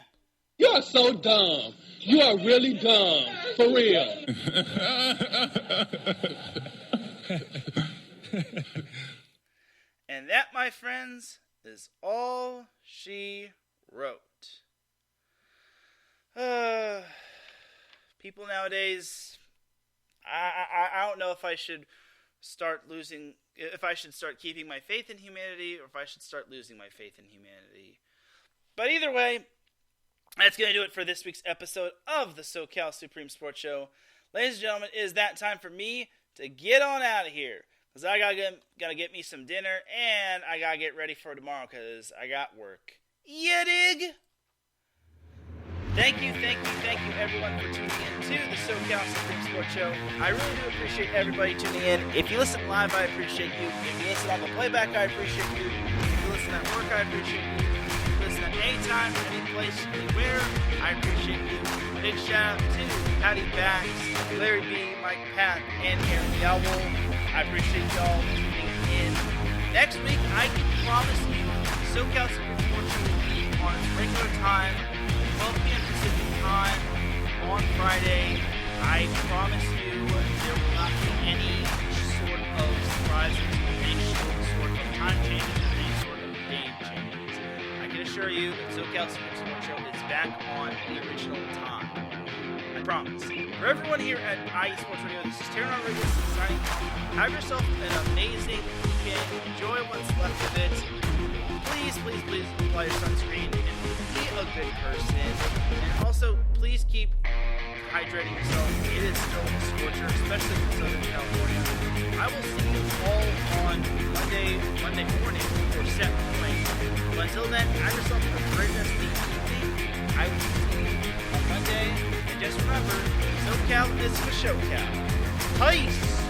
You are so dumb. You are really dumb. For real. And that, my friends, is all she wrote. People nowadays, I don't know if I should start keeping my faith in humanity, or if I should start losing my faith in humanity. But either way, that's going to do it for this week's episode of the SoCal Supreme Sports Show. Ladies and gentlemen, it is that time for me to get on out of here. Because I gotta get me some dinner, and I gotta get ready for tomorrow, because I got work. You dig? Thank you, everyone, for tuning in to the SoCal Supreme Sports Show. I really do appreciate everybody tuning in. If you listen live, I appreciate you. If you listen on the playback, I appreciate you. If you listen at work, I appreciate you. If you listen at any time, any place, anywhere, I appreciate you. Big shout out to Patty Bax, Larry B, Mike Pat, and Aaron the Owl. I appreciate y'all tuning in. Next week, I can promise you, SoCal Supreme Sports Show will be on its regular time, 12 p.m. Pacific time, on Friday. I promise you, there will not be any sort of surprises, any sort of time changes, or any sort of day changes. I can assure you that SoCal Supreme Sports Show is back on the original time. I promise. For everyone here at IE Sports Radio, this is Teran Rodriguez signing off. Have yourself an amazing weekend. Enjoy what's left of it. Please apply your sunscreen and be a good person. And also, please keep hydrating yourself. It is still a scorcher, especially in Southern California. I will see you all on Monday morning for set point. But until then, have yourself a great rest of the evening. I will see you on Monday. And just remember, SoCal is for SoCal. Peace!